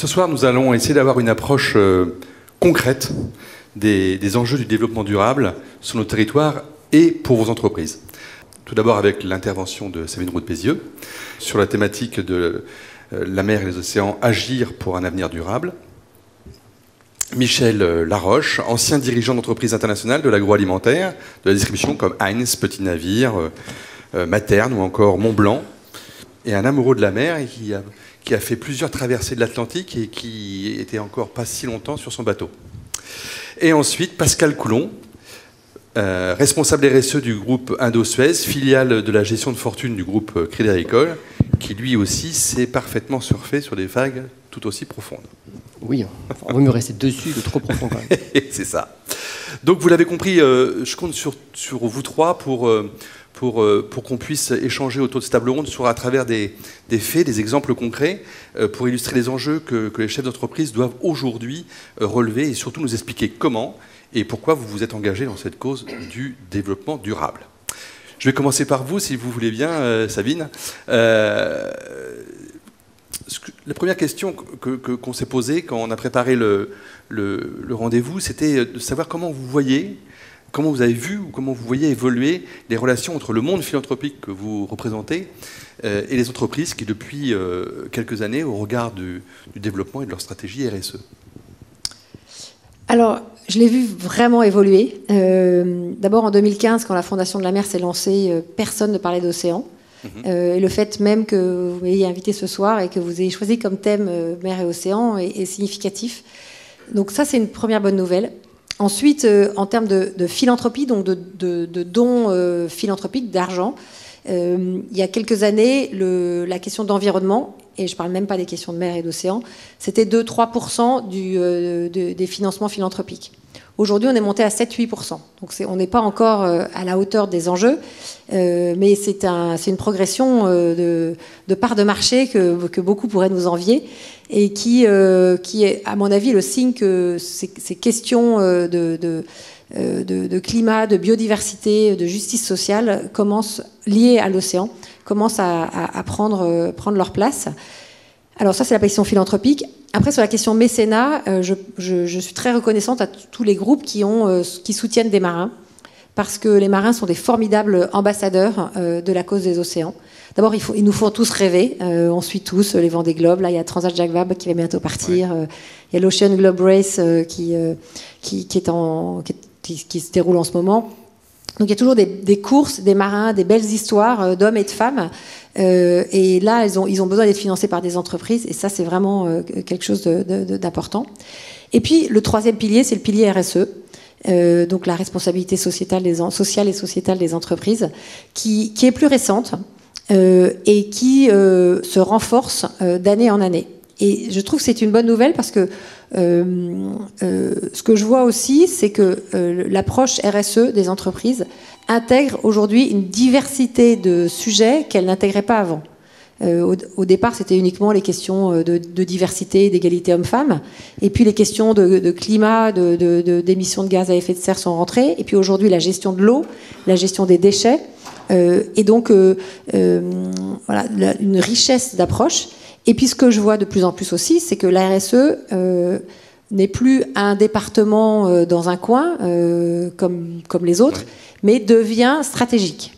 Ce soir, nous allons essayer d'avoir une approche concrète des enjeux du développement durable sur nos territoires et pour vos entreprises. Tout d'abord avec l'intervention de Sabine Roux-Bézieux sur la thématique de la mer et les océans, agir pour un avenir durable. Michel Laroche, ancien dirigeant d'entreprises internationales de l'agroalimentaire, de la distribution comme Heinz, Petit Navire, Materne ou encore Montblanc, et un amoureux de la mer et qui a fait plusieurs traversées de l'Atlantique et qui était encore pas si longtemps sur son bateau. Et ensuite, Pascal Coulon, responsable RSE du groupe Indo-Suez, filiale de la gestion de fortune du groupe Crédit Agricole, qui lui aussi sait parfaitement surfer sur des vagues tout aussi profondes. Oui, on va me rester dessus, de trop profond quand même. C'est ça. Donc vous l'avez compris, je compte sur vous trois pour qu'on puisse échanger autour de cette table ronde à travers des faits, des exemples concrets, pour illustrer les enjeux que les chefs d'entreprise doivent aujourd'hui relever et surtout nous expliquer comment et pourquoi vous vous êtes engagé dans cette cause du développement durable. Je vais commencer par vous, si vous voulez bien, Sabine. La première question qu'on s'est posée quand on a préparé le rendez-vous, c'était de savoir comment vous avez vu ou comment vous voyez évoluer les relations entre le monde philanthropique que vous représentez et les entreprises qui, depuis quelques années, au regard du développement et de leur stratégie RSE. Alors, je l'ai vu vraiment évoluer. D'abord, en 2015, quand la Fondation de la mer s'est lancée, personne ne parlait d'océan. Et le fait même que vous m'ayez invité ce soir et que vous ayez choisi comme thème mer et océan est significatif. Donc ça, c'est une première bonne nouvelle. Ensuite, en termes de philanthropie, donc de dons philanthropiques, d'argent, il y a quelques années, la question d'environnement, et je ne parle même pas des questions de mer et d'océan, c'était 2-3% des financements philanthropiques. Aujourd'hui, on est monté à 7-8%. Donc on n'est pas encore à la hauteur des enjeux, mais c'est une progression de part de marché que beaucoup pourraient nous envier et qui est, à mon avis, le signe que ces questions de climat, de biodiversité, de justice sociale liées à l'océan commencent à prendre leur place. Alors ça, c'est la question philanthropique. Après, sur la question mécénat, je suis très reconnaissante à tous les groupes qui soutiennent des marins, parce que les marins sont des formidables ambassadeurs de la cause des océans. D'abord, ils nous font tous rêver. On suit tous les Vendée Globe. Là, il y a Transat Jacques Vabre qui va bientôt partir. Ouais. Il y a l'Ocean Globe Race qui se déroule en ce moment. Donc il y a toujours des courses, des marins, des belles histoires d'hommes et de femmes. Et là, ils ont besoin d'être financés par des entreprises. Et ça, c'est vraiment quelque chose d'important. Et puis, le troisième pilier, c'est le pilier RSE. Donc la responsabilité sociale et sociétale des entreprises, qui est plus récente et qui se renforce d'année en année. Et je trouve que c'est une bonne nouvelle parce que ce que je vois aussi, c'est que l'approche RSE des entreprises intègre aujourd'hui une diversité de sujets qu'elle n'intégrait pas avant. Au départ, c'était uniquement les questions de diversité, d'égalité hommes-femmes. Et puis les questions de climat, d'émissions de gaz à effet de serre sont rentrées. Et puis aujourd'hui, la gestion de l'eau, la gestion des déchets. Et donc, voilà, une richesse d'approches. Et puis ce que je vois de plus en plus aussi, c'est que la RSE n'est plus un département dans un coin, comme les autres, mais devient stratégique.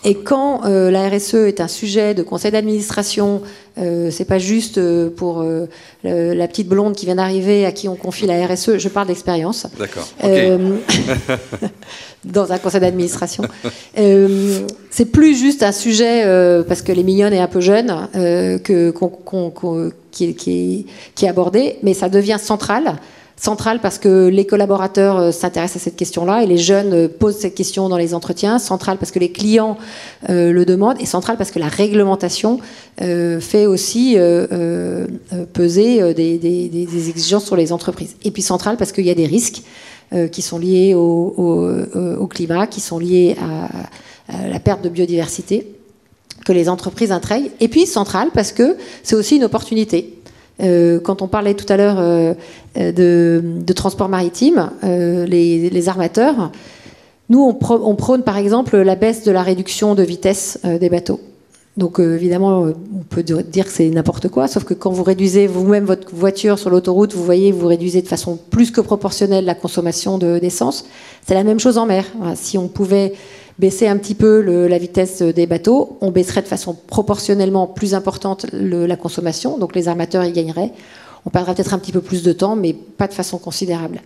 Et quand la RSE est un sujet de conseil d'administration, c'est pas juste pour la petite blonde qui vient d'arriver à qui on confie la RSE, je parle d'expérience. D'accord. Okay. Dans un conseil d'administration. C'est plus juste un sujet parce que les mignonne est un peu jeune qui est abordé, mais ça devient central parce que les collaborateurs s'intéressent à cette question-là et les jeunes posent cette question dans les entretiens. Central parce que les clients le demandent et central parce que la réglementation fait aussi peser des exigences sur les entreprises. Et puis central parce qu'il y a des risques qui sont liés au climat, qui sont liés à la perte de biodiversité que les entreprises intègrent. Et puis central parce que c'est aussi une opportunité. Quand on parlait tout à l'heure de transport maritime, les armateurs, nous on prône par exemple la baisse de la réduction de vitesse des bateaux. Donc évidemment, on peut dire que c'est n'importe quoi, sauf que quand vous réduisez vous-même votre voiture sur l'autoroute, vous voyez, vous réduisez de façon plus que proportionnelle la consommation d'essence. C'est la même chose en mer. Voilà, si on pouvait baisser un petit peu la vitesse des bateaux, on baisserait de façon proportionnellement plus importante la consommation, donc les armateurs y gagneraient. On perdrait peut-être un petit peu plus de temps, mais pas de façon considérable.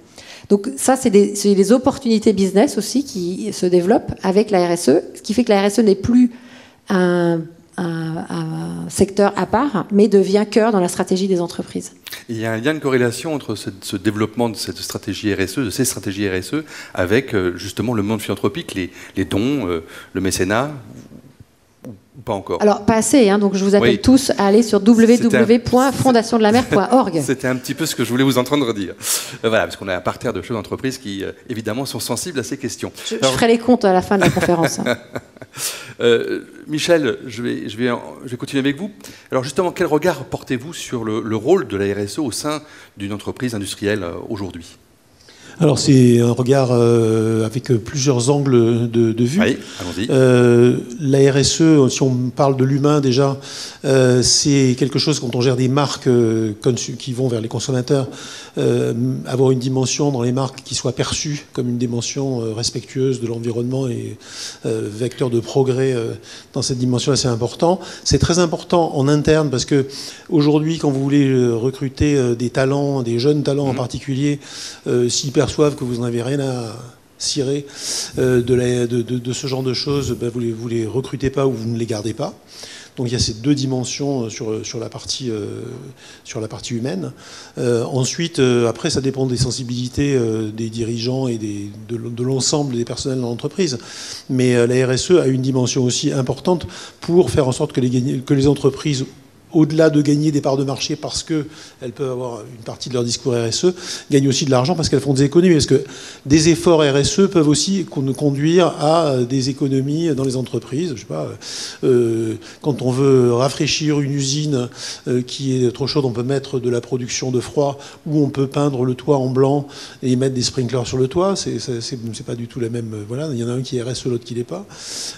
Donc ça, c'est des opportunités business aussi qui se développent avec la RSE, ce qui fait que la RSE n'est plus un secteur à part, mais devient cœur dans la stratégie des entreprises. Il y a un lien de corrélation entre ce développement de cette stratégie RSE, de ces stratégies RSE, avec justement le monde philanthropique, les dons, le mécénat, ou pas encore? Alors, pas assez, hein, donc je vous appelle tous à aller sur www.fondationdelamer.org. C'était un petit peu ce que je voulais vous entendre dire. Voilà, parce qu'on a un parterre de chefs d'entreprise qui, évidemment, sont sensibles à ces questions. Je ferai les comptes à la fin de la conférence. Hein. Michel, je vais continuer avec vous. Alors justement, quel regard portez-vous sur le rôle de la RSE au sein d'une entreprise industrielle aujourd'hui? Alors c'est un regard avec plusieurs angles de vue. Oui, allons-y. La RSE, si on parle de l'humain déjà, c'est quelque chose quand on gère des marques qui vont vers les consommateurs, avoir une dimension dans les marques qui soit perçue comme une dimension respectueuse de l'environnement et vecteur de progrès dans cette dimension-là, c'est important. C'est très important en interne parce que aujourd'hui, quand vous voulez recruter des talents, des jeunes talents en particulier, s'ils perçoivent que vous n'en avez rien à cirer de ce genre de choses, ben vous les recrutez pas ou vous ne les gardez pas. Donc il y a ces deux dimensions sur la partie humaine. Ensuite, après, ça dépend des sensibilités des dirigeants et de l'ensemble des personnels dans l'entreprise. Mais la RSE a une dimension aussi importante pour faire en sorte que les entreprises, au-delà de gagner des parts de marché parce qu'elles peuvent avoir une partie de leur discours RSE, gagnent aussi de l'argent parce qu'elles font des économies. Parce que des efforts RSE peuvent aussi conduire à des économies dans les entreprises. Je sais pas, quand on veut rafraîchir une usine qui est trop chaude, on peut mettre de la production de froid ou on peut peindre le toit en blanc et mettre des sprinklers sur le toit. C'est pas du tout la même. Voilà, il y en a un qui est RSE, l'autre qui l'est pas.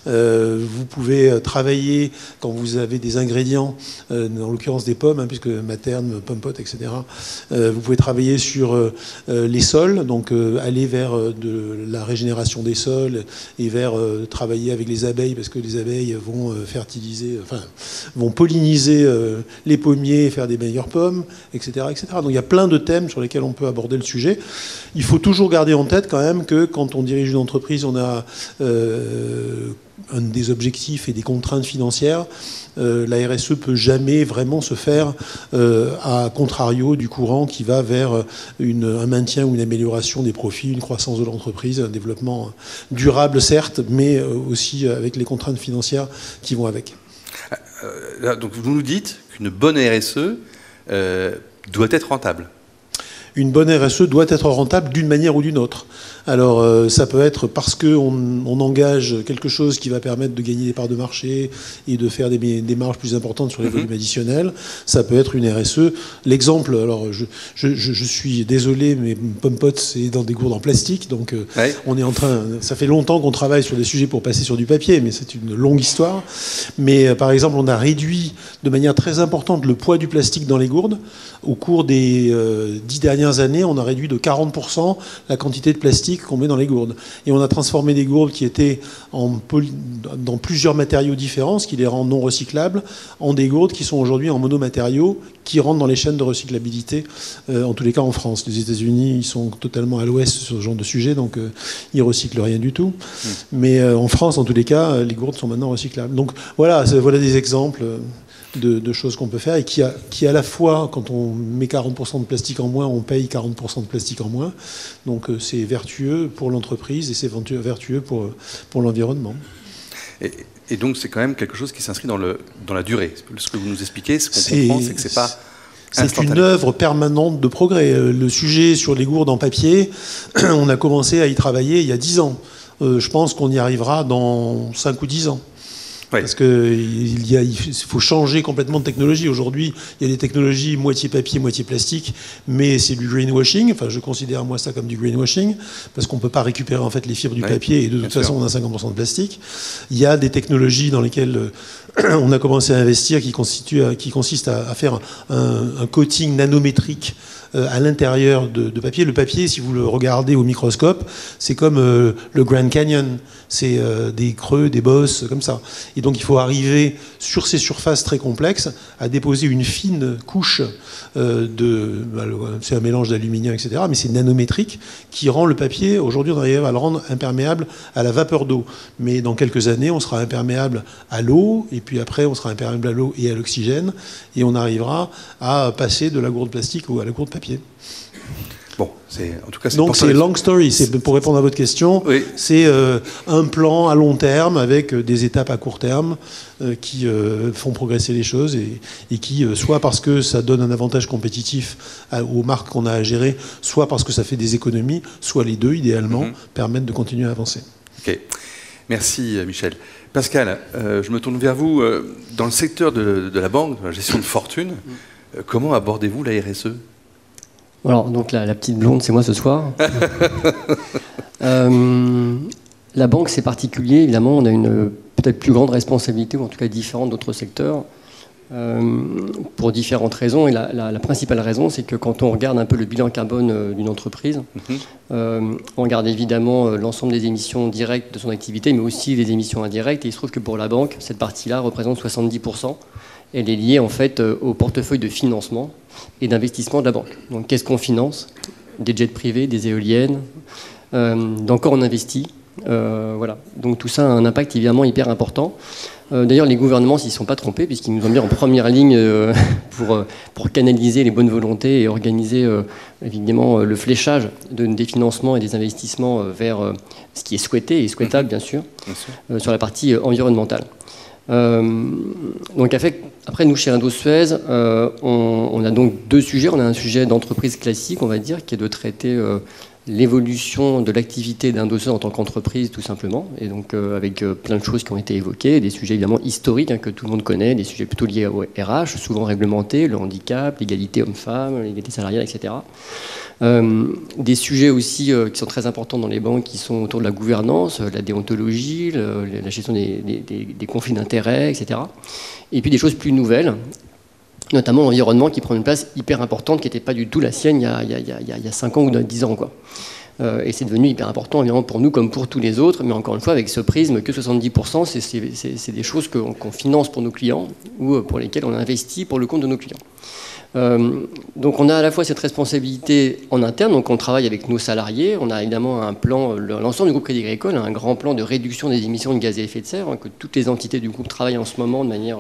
Vous pouvez travailler quand vous avez des ingrédients. En l'occurrence des pommes, hein, puisque Materne, Pompote, etc. Vous pouvez travailler sur les sols, donc aller vers de la régénération des sols et vers travailler avec les abeilles, parce que les abeilles vont fertiliser, enfin, vont polliniser les pommiers et faire des meilleures pommes, etc., etc. Donc il y a plein de thèmes sur lesquels on peut aborder le sujet. Il faut toujours garder en tête quand même que quand on dirige une entreprise, on a des objectifs et des contraintes financières. La RSE peut jamais vraiment se faire à contrario du courant qui va vers un maintien ou une amélioration des profits, une croissance de l'entreprise, un développement durable certes, mais aussi avec les contraintes financières qui vont avec. Donc vous nous dites qu'une bonne RSE doit être rentable. Une bonne RSE doit être rentable d'une manière ou d'une autre. Alors ça peut être parce qu'on engage quelque chose qui va permettre de gagner des parts de marché et de faire des marges plus importantes sur les volumes additionnels. Ça peut être une RSE. L'exemple, alors je suis désolé, mais Pompote c'est dans des gourdes en plastique, donc on est en train. Ça fait longtemps qu'on travaille sur des sujets pour passer sur du papier, mais c'est une longue histoire. Mais par exemple, on a réduit de manière très importante le poids du plastique dans les gourdes. Au cours des 10 dernières années, on a réduit de 40% la quantité de plastique qu'on met dans les gourdes. Et on a transformé des gourdes qui étaient dans plusieurs matériaux différents, ce qui les rend non recyclables, en des gourdes qui sont aujourd'hui en monomatériaux, qui rentrent dans les chaînes de recyclabilité, en tous les cas en France. Les États-Unis, ils sont totalement à l'ouest sur ce genre de sujet, donc ils recyclent rien du tout. Mais en France, en tous les cas, les gourdes sont maintenant recyclables. Donc voilà des exemples de choses qu'on peut faire et qui à la fois, quand on met 40% de plastique en moins, on paye 40% de plastique en moins. Donc c'est vertueux pour l'entreprise et c'est vertueux pour l'environnement. Et donc c'est quand même quelque chose qui s'inscrit dans la durée. Ce que vous nous expliquez, ce qu'on comprend, c'est que c'est pas instantané. C'est une œuvre permanente de progrès. Le sujet sur les gourdes en papier, on a commencé à y travailler il y a 10 ans. Je pense qu'on y arrivera dans 5 ou 10 ans. Oui. Parce qu'il faut changer complètement de technologie. Aujourd'hui, il y a des technologies moitié papier, moitié plastique, mais c'est du greenwashing. Enfin, je considère moi ça comme du greenwashing, parce qu'on ne peut pas récupérer en fait les fibres du papier, et de toute façon, on a 50% de plastique. Il y a des technologies dans lesquelles on a commencé à investir qui consistent à faire un coating nanométrique à l'intérieur de papier. Le papier, si vous le regardez au microscope, c'est comme le Grand Canyon. C'est des creux, des bosses, comme ça. Et donc il faut arriver sur ces surfaces très complexes à déposer une fine couche c'est un mélange d'aluminium, etc. Mais c'est nanométrique qui rend le papier, aujourd'hui on arrive à le rendre imperméable à la vapeur d'eau. Mais dans quelques années, on sera imperméable à l'eau, et puis après on sera imperméable à l'eau et à l'oxygène, et on arrivera à passer de la gourde plastique à la gourde papier. Bon, en tout cas, donc c'est long story. Pour répondre à votre question, oui. C'est un plan à long terme avec des étapes à court terme qui font progresser les choses et qui, soit parce que ça donne un avantage compétitif aux marques qu'on a à gérer, soit parce que ça fait des économies, soit les deux, idéalement, permettent de continuer à avancer. Ok. Merci Michel. Pascal, je me tourne vers vous. Dans le secteur de la banque, de la gestion de fortune, comment abordez-vous la RSE ? Alors, donc la petite blonde, c'est moi ce soir. La banque, c'est particulier, évidemment, on a une peut-être plus grande responsabilité, ou en tout cas différente d'autres secteurs, pour différentes raisons. Et la principale raison, c'est que quand on regarde un peu le bilan carbone d'une entreprise, on regarde évidemment l'ensemble des émissions directes de son activité, mais aussi les émissions indirectes. Et il se trouve que pour la banque, cette partie-là représente 70%. Elle est liée en fait au portefeuille de financement et d'investissement de la banque. Donc qu'est-ce qu'on finance ? Des jets privés, des éoliennes, d'encore on investit. Voilà. Donc tout ça a un impact évidemment hyper important. D'ailleurs les gouvernements s'y sont pas trompés puisqu'ils nous ont mis en première ligne pour canaliser les bonnes volontés et organiser évidemment le fléchage des financements et des investissements vers ce qui est souhaité et souhaitable bien sûr. Sur la partie environnementale. Donc après nous chez Indosuez on a donc deux sujets. On a un sujet d'entreprise classique on va dire qui est de traiter l'évolution de l'activité d'Indosuez en tant qu'entreprise tout simplement et donc avec plein de choses qui ont été évoquées, des sujets évidemment historiques que tout le monde connaît, des sujets plutôt liés au RH, souvent réglementés, le handicap, l'égalité homme-femme, l'égalité salariale, etc. Des sujets aussi qui sont très importants dans les banques qui sont autour de la gouvernance, la déontologie, la gestion des conflits d'intérêts, etc. Et puis des choses plus nouvelles, notamment l'environnement qui prend une place hyper importante qui n'était pas du tout la sienne il y a 5 ans ou 10 ans, quoi. Et c'est devenu hyper important évidemment pour nous comme pour tous les autres, mais encore une fois avec ce prisme que 70% c'est des choses qu'on finance pour nos clients ou pour lesquelles on investit pour le compte de nos clients. Donc on a à la fois cette responsabilité en interne, donc on travaille avec nos salariés, on a évidemment un plan, l'ensemble du groupe Crédit Agricole a un grand plan de réduction des émissions de gaz à effet de serre, que toutes les entités du groupe travaillent en ce moment de manière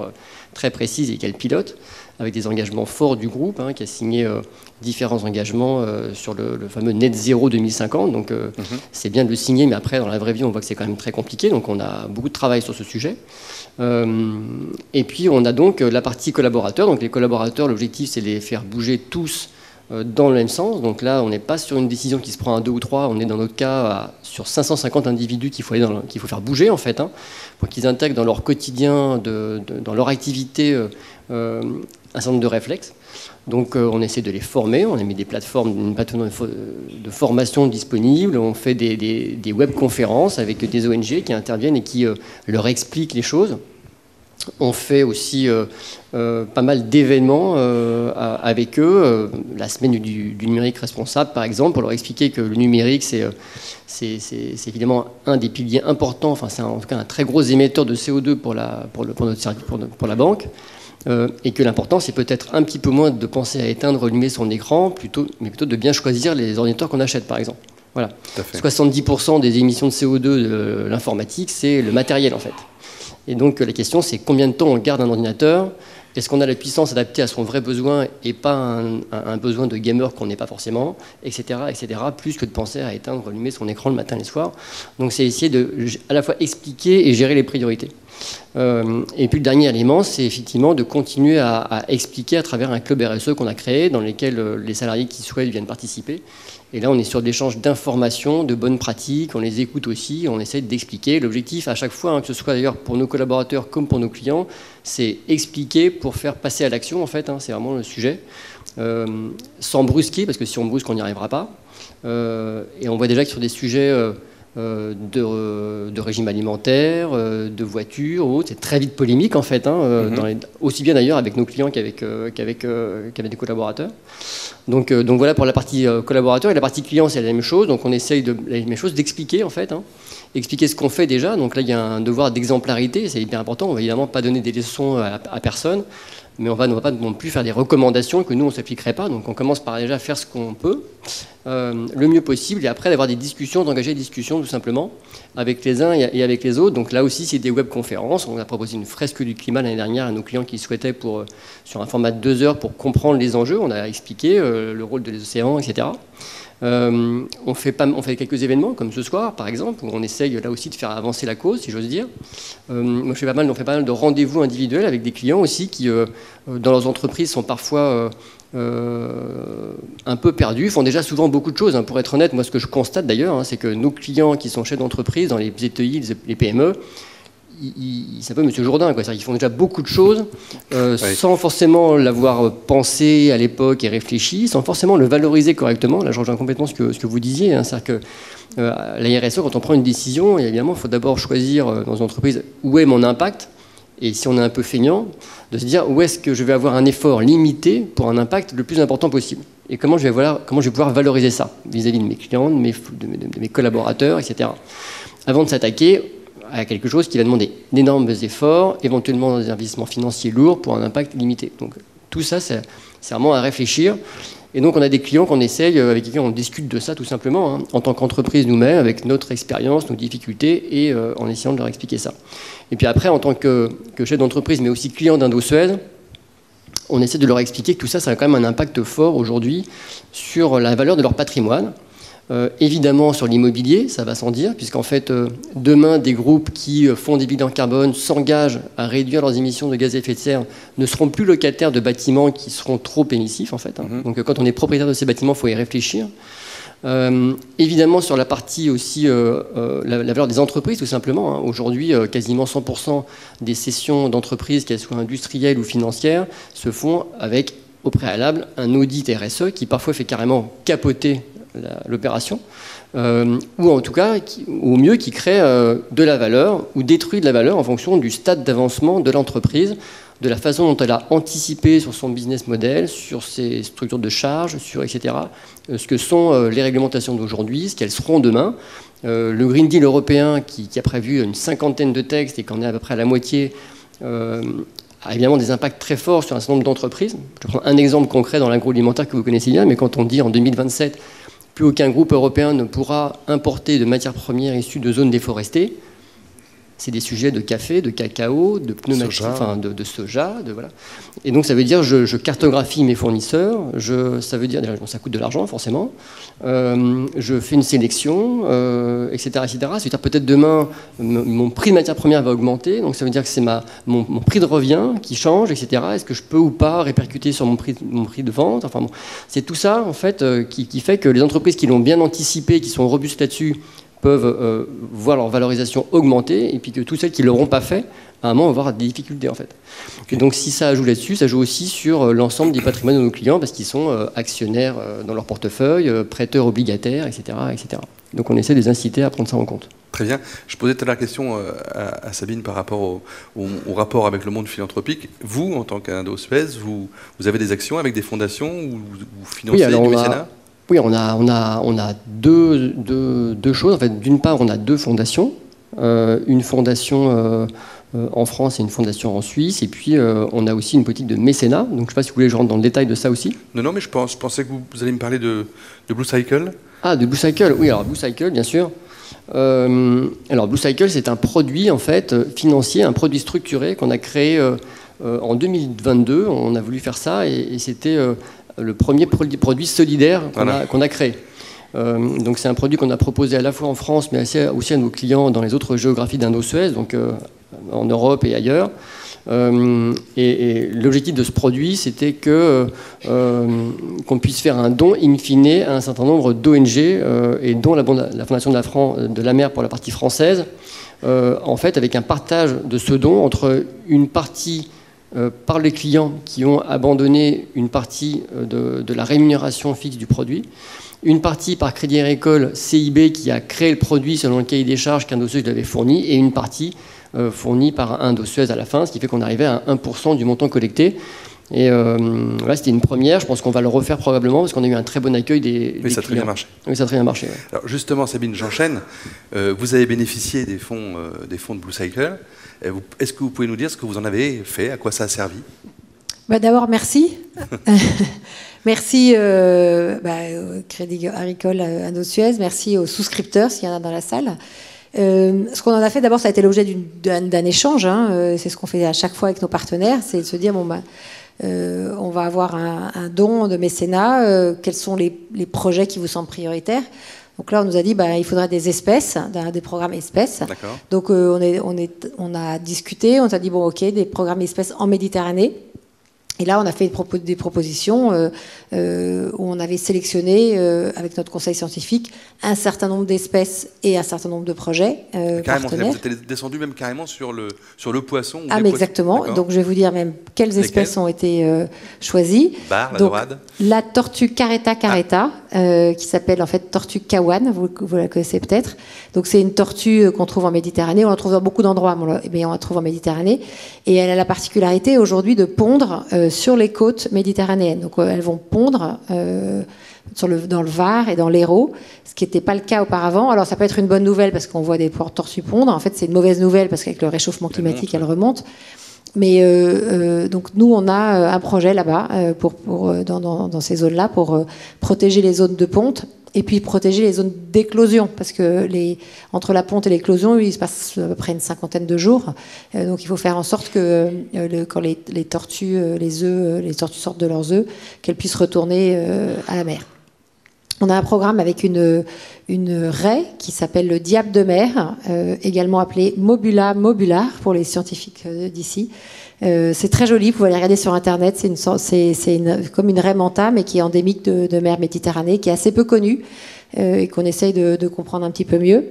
très précise et qu'elles pilotent, avec des engagements forts du groupe, qui a signé différents engagements sur le fameux Net Zéro 2050, donc c'est bien de le signer, mais après dans la vraie vie on voit que c'est quand même très compliqué, donc on a beaucoup de travail sur ce sujet. Et puis on a donc la partie collaborateurs. Donc les collaborateurs, l'objectif c'est de les faire bouger tous dans le même sens. Donc là on n'est pas sur une décision qui se prend à 2 ou 3, on est dans notre cas sur 550 individus qu'il faut faire bouger en fait, pour qu'ils intègrent dans leur quotidien, dans leur activité un certain nombre de réflexes. Donc on essaie de les former, on a mis une plateforme de formation disponible, on fait des webconférences avec des ONG qui interviennent et qui leur expliquent les choses. On fait aussi pas mal d'événements avec eux, la semaine du numérique responsable par exemple, pour leur expliquer que le numérique c'est évidemment un des piliers importants, enfin c'est en tout cas un très gros émetteur de CO2 pour la banque. Et que l'important, c'est peut-être un petit peu moins de penser à éteindre, allumer son écran, mais plutôt de bien choisir les ordinateurs qu'on achète, par exemple. Voilà. 70% des émissions de CO2 de l'informatique, c'est le matériel, en fait. Et donc, la question, c'est combien de temps on garde un ordinateur ? Est-ce qu'on a la puissance adaptée à son vrai besoin et pas un besoin de gamer qu'on n'est pas forcément, etc., etc., plus que de penser à éteindre, allumer son écran le matin et le soir. Donc, c'est essayer de à la fois expliquer et gérer les priorités. Et puis le dernier élément, c'est effectivement de continuer à expliquer à travers un club RSE qu'on a créé, dans lequel les salariés qui souhaitent viennent participer. Et là, on est sur de l'échange d'informations, de bonnes pratiques, on les écoute aussi, on essaie d'expliquer. L'objectif, à chaque fois, que ce soit d'ailleurs pour nos collaborateurs comme pour nos clients, c'est expliquer pour faire passer à l'action, en fait, c'est vraiment le sujet. Sans brusquer, parce que si on brusque, on n'y arrivera pas. Et on voit déjà que sur des sujets de régime alimentaire, de voitures, c'est très vite polémique en fait, aussi bien d'ailleurs avec nos clients qu'avec des collaborateurs. Donc voilà pour la partie collaborateur. Et la partie client, c'est la même chose. Donc on essaye la même chose d'expliquer en fait, expliquer ce qu'on fait déjà. Donc là, il y a un devoir d'exemplarité, c'est hyper important. On va évidemment pas donner des leçons à personne, mais on ne va pas non plus faire des recommandations que nous, on ne s'appliquerait pas. Donc on commence par déjà faire ce qu'on peut, le mieux possible, et après d'avoir des discussions, d'engager des discussions tout simplement, avec les uns et avec les autres. Donc là aussi, c'est des webconférences. On a proposé une fresque du climat l'année dernière à nos clients qui souhaitaient, sur un format de 2 heures, pour comprendre les enjeux. On a expliqué le rôle des océans, etc. On fait quelques événements, comme ce soir, par exemple, où on essaye là aussi de faire avancer la cause, si j'ose dire. On fait pas mal de rendez-vous individuels avec des clients aussi qui, dans leurs entreprises, sont parfois un peu perdus, font déjà souvent beaucoup de choses. Pour être honnête, moi, ce que je constate d'ailleurs, c'est que nos clients qui sont chefs d'entreprise, dans les ETI, les PME, c'est un peu Monsieur Jourdain, quoi. Ils font déjà beaucoup de choses sans forcément l'avoir pensé à l'époque et réfléchi, sans forcément le valoriser correctement. Là, je rejoins complètement ce que vous disiez. C'est-à-dire que la RSE, quand on prend une décision, évidemment, il faut d'abord choisir dans une entreprise où est mon impact. Et si on est un peu feignant, de se dire où est-ce que je vais avoir un effort limité pour un impact le plus important possible. Et comment je vais pouvoir valoriser ça vis-à-vis de mes clients, de mes collaborateurs, etc. Avant de s'attaquer à quelque chose qui va demander d'énormes efforts, éventuellement des investissements financiers lourds pour un impact limité. Donc tout ça, c'est vraiment à réfléchir. Et donc on a des clients qu'on essaye, avec lesquels on discute de ça tout simplement, en tant qu'entreprise nous-mêmes, avec notre expérience, nos difficultés, et en essayant de leur expliquer ça. Et puis après, en tant que chef d'entreprise, mais aussi client d'Indosuez, on essaie de leur expliquer que tout ça, ça a quand même un impact fort aujourd'hui sur la valeur de leur patrimoine. Évidemment sur l'immobilier, ça va sans dire, puisqu'en fait, demain, des groupes qui font des bilans carbone s'engagent à réduire leurs émissions de gaz à effet de serre, ne seront plus locataires de bâtiments qui seront trop émissifs, en fait. Donc quand on est propriétaire de ces bâtiments, il faut y réfléchir. Évidemment, sur la partie aussi, la valeur des entreprises, tout simplement. Aujourd'hui, quasiment 100% des cessions d'entreprises, qu'elles soient industrielles ou financières, se font avec, au préalable, un audit RSE qui parfois fait carrément capoter l'opération, ou en tout cas, au mieux, qui crée de la valeur ou détruit de la valeur en fonction du stade d'avancement de l'entreprise, de la façon dont elle a anticipé sur son business model, sur ses structures de charges, etc. Ce que sont les réglementations d'aujourd'hui, ce qu'elles seront demain. Le Green Deal européen, qui a prévu une 50aine de textes et qu'en est à peu près à la moitié, a évidemment des impacts très forts sur un certain nombre d'entreprises. Je prends un exemple concret dans l'agroalimentaire que vous connaissez bien, mais quand on dit en 2027, plus aucun groupe européen ne pourra importer de matières premières issues de zones déforestées, c'est des sujets de café, de cacao, de pneumatiques, de soja, voilà. Et donc ça veut dire je cartographie mes fournisseurs, ça veut dire ça coûte de l'argent forcément, je fais une sélection, etc., etc. C'est-à-dire peut-être demain mon prix de matière première va augmenter, donc ça veut dire que c'est mon prix de revient qui change, etc. Est-ce que je peux ou pas répercuter sur mon prix de vente? Enfin bon, c'est tout ça en fait qui fait que les entreprises qui l'ont bien anticipé, qui sont robustes là-dessus, peuvent voir leur valorisation augmenter, et puis que tous celles qui ne l'auront pas fait, à un moment, vont avoir des difficultés en fait. Okay. Et donc si ça joue là-dessus, ça joue aussi sur l'ensemble des patrimoines de nos clients, parce qu'ils sont actionnaires dans leur portefeuille, prêteurs obligataires, etc., etc. Donc on essaie de les inciter à prendre ça en compte. Très bien. Je posais tout à l'heure la question à Sabine par rapport au rapport avec le monde philanthropique. Vous, en tant qu'Indosuez, vous avez des actions avec des fondations où vous financez du mécénat ? Oui, on a deux choses. En fait, d'une part, on a 2 fondations. Une fondation en France et une fondation en Suisse. Et puis, on a aussi une politique de mécénat. Donc, je ne sais pas si vous voulez que je rentre dans le détail de ça aussi. Non, mais je pensais que vous alliez me parler de Blue Cycle. Ah, de Blue Cycle. Oui, alors Blue Cycle, bien sûr. Alors, Blue Cycle, c'est un produit, en fait, financier, un produit structuré qu'on a créé en 2022. On a voulu faire ça et c'était... le premier produit solidaire qu'on a créé. Donc c'est un produit qu'on a proposé à la fois en France, mais aussi à nos clients dans les autres géographies d'Indosuez, donc en Europe et ailleurs. Et l'objectif de ce produit, c'était qu'on puisse faire un don in fine à un certain nombre d'ONG, et dont la Fondation de la Mer pour la partie française, en fait, avec un partage de ce don entre une partie par les clients qui ont abandonné une partie de la rémunération fixe du produit, une partie par Crédit Agricole CIB qui a créé le produit selon le cahier des charges qu'un dossier l'avait fourni, et une partie fournie par un dossier à la fin, ce qui fait qu'on arrivait à 1% du montant collecté. Et là, c'était une première. Je pense qu'on va le refaire probablement parce qu'on a eu un très bon accueil des ça a très bien marché. Oui, ça a très bien marché. Ouais. Alors justement, Sabine, j'enchaîne. Vous avez bénéficié des fonds de Blue Cycle. Est-ce que vous pouvez nous dire ce que vous en avez fait, à quoi ça a servi? D'abord, merci. Merci Crédit Agricole Indosuez. Merci aux souscripteurs, s'il y en a dans la salle. Ce qu'on en a fait, d'abord, ça a été l'objet d'un échange. C'est ce qu'on fait à chaque fois avec nos partenaires. C'est de se dire, on va avoir un don de mécénat. Quels sont les projets qui vous semblent prioritaires? Donc là, on nous a dit, il faudrait des espèces, des programmes espèces. Donc on a discuté, on s'est dit, ok, des programmes espèces en Méditerranée. Et là, on a fait des propositions où on avait sélectionné, avec notre conseil scientifique, un certain nombre d'espèces et un certain nombre de projets partenaires. Vous êtes descendu même carrément sur le poisson. Mais exactement. Donc, je vais vous dire même quelles espèces ont été choisies. La dorade. La tortue Caretta caretta, qui s'appelle en fait tortue Kawan, vous la connaissez peut-être. Donc, c'est une tortue qu'on trouve en Méditerranée. On la trouve dans beaucoup d'endroits, mais on la trouve en Méditerranée. Et elle a la particularité aujourd'hui de pondre sur les côtes méditerranéennes. Donc elles vont pondre dans le Var et dans l'Hérault, ce qui n'était pas le cas auparavant. Alors ça peut être une bonne nouvelle parce qu'on voit des tortues pondre. En fait, c'est une mauvaise nouvelle parce qu'avec le réchauffement climatique, elles remontent. Mais donc nous, on a un projet là-bas dans ces zones-là pour protéger les zones de ponte et puis protéger les zones d'éclosion, parce que entre la ponte et l'éclosion, il se passe à peu près une cinquantaine de jours. Donc il faut faire en sorte que quand les tortues sortent de leurs œufs, qu'elles puissent retourner à la mer. On a un programme avec une raie qui s'appelle le diable de mer, également appelé Mobula mobular pour les scientifiques d'ici. C'est très joli, vous pouvez aller regarder sur internet, c'est comme une raie manta mais qui est endémique de mer Méditerranée, qui est assez peu connue et qu'on essaye de comprendre un petit peu mieux.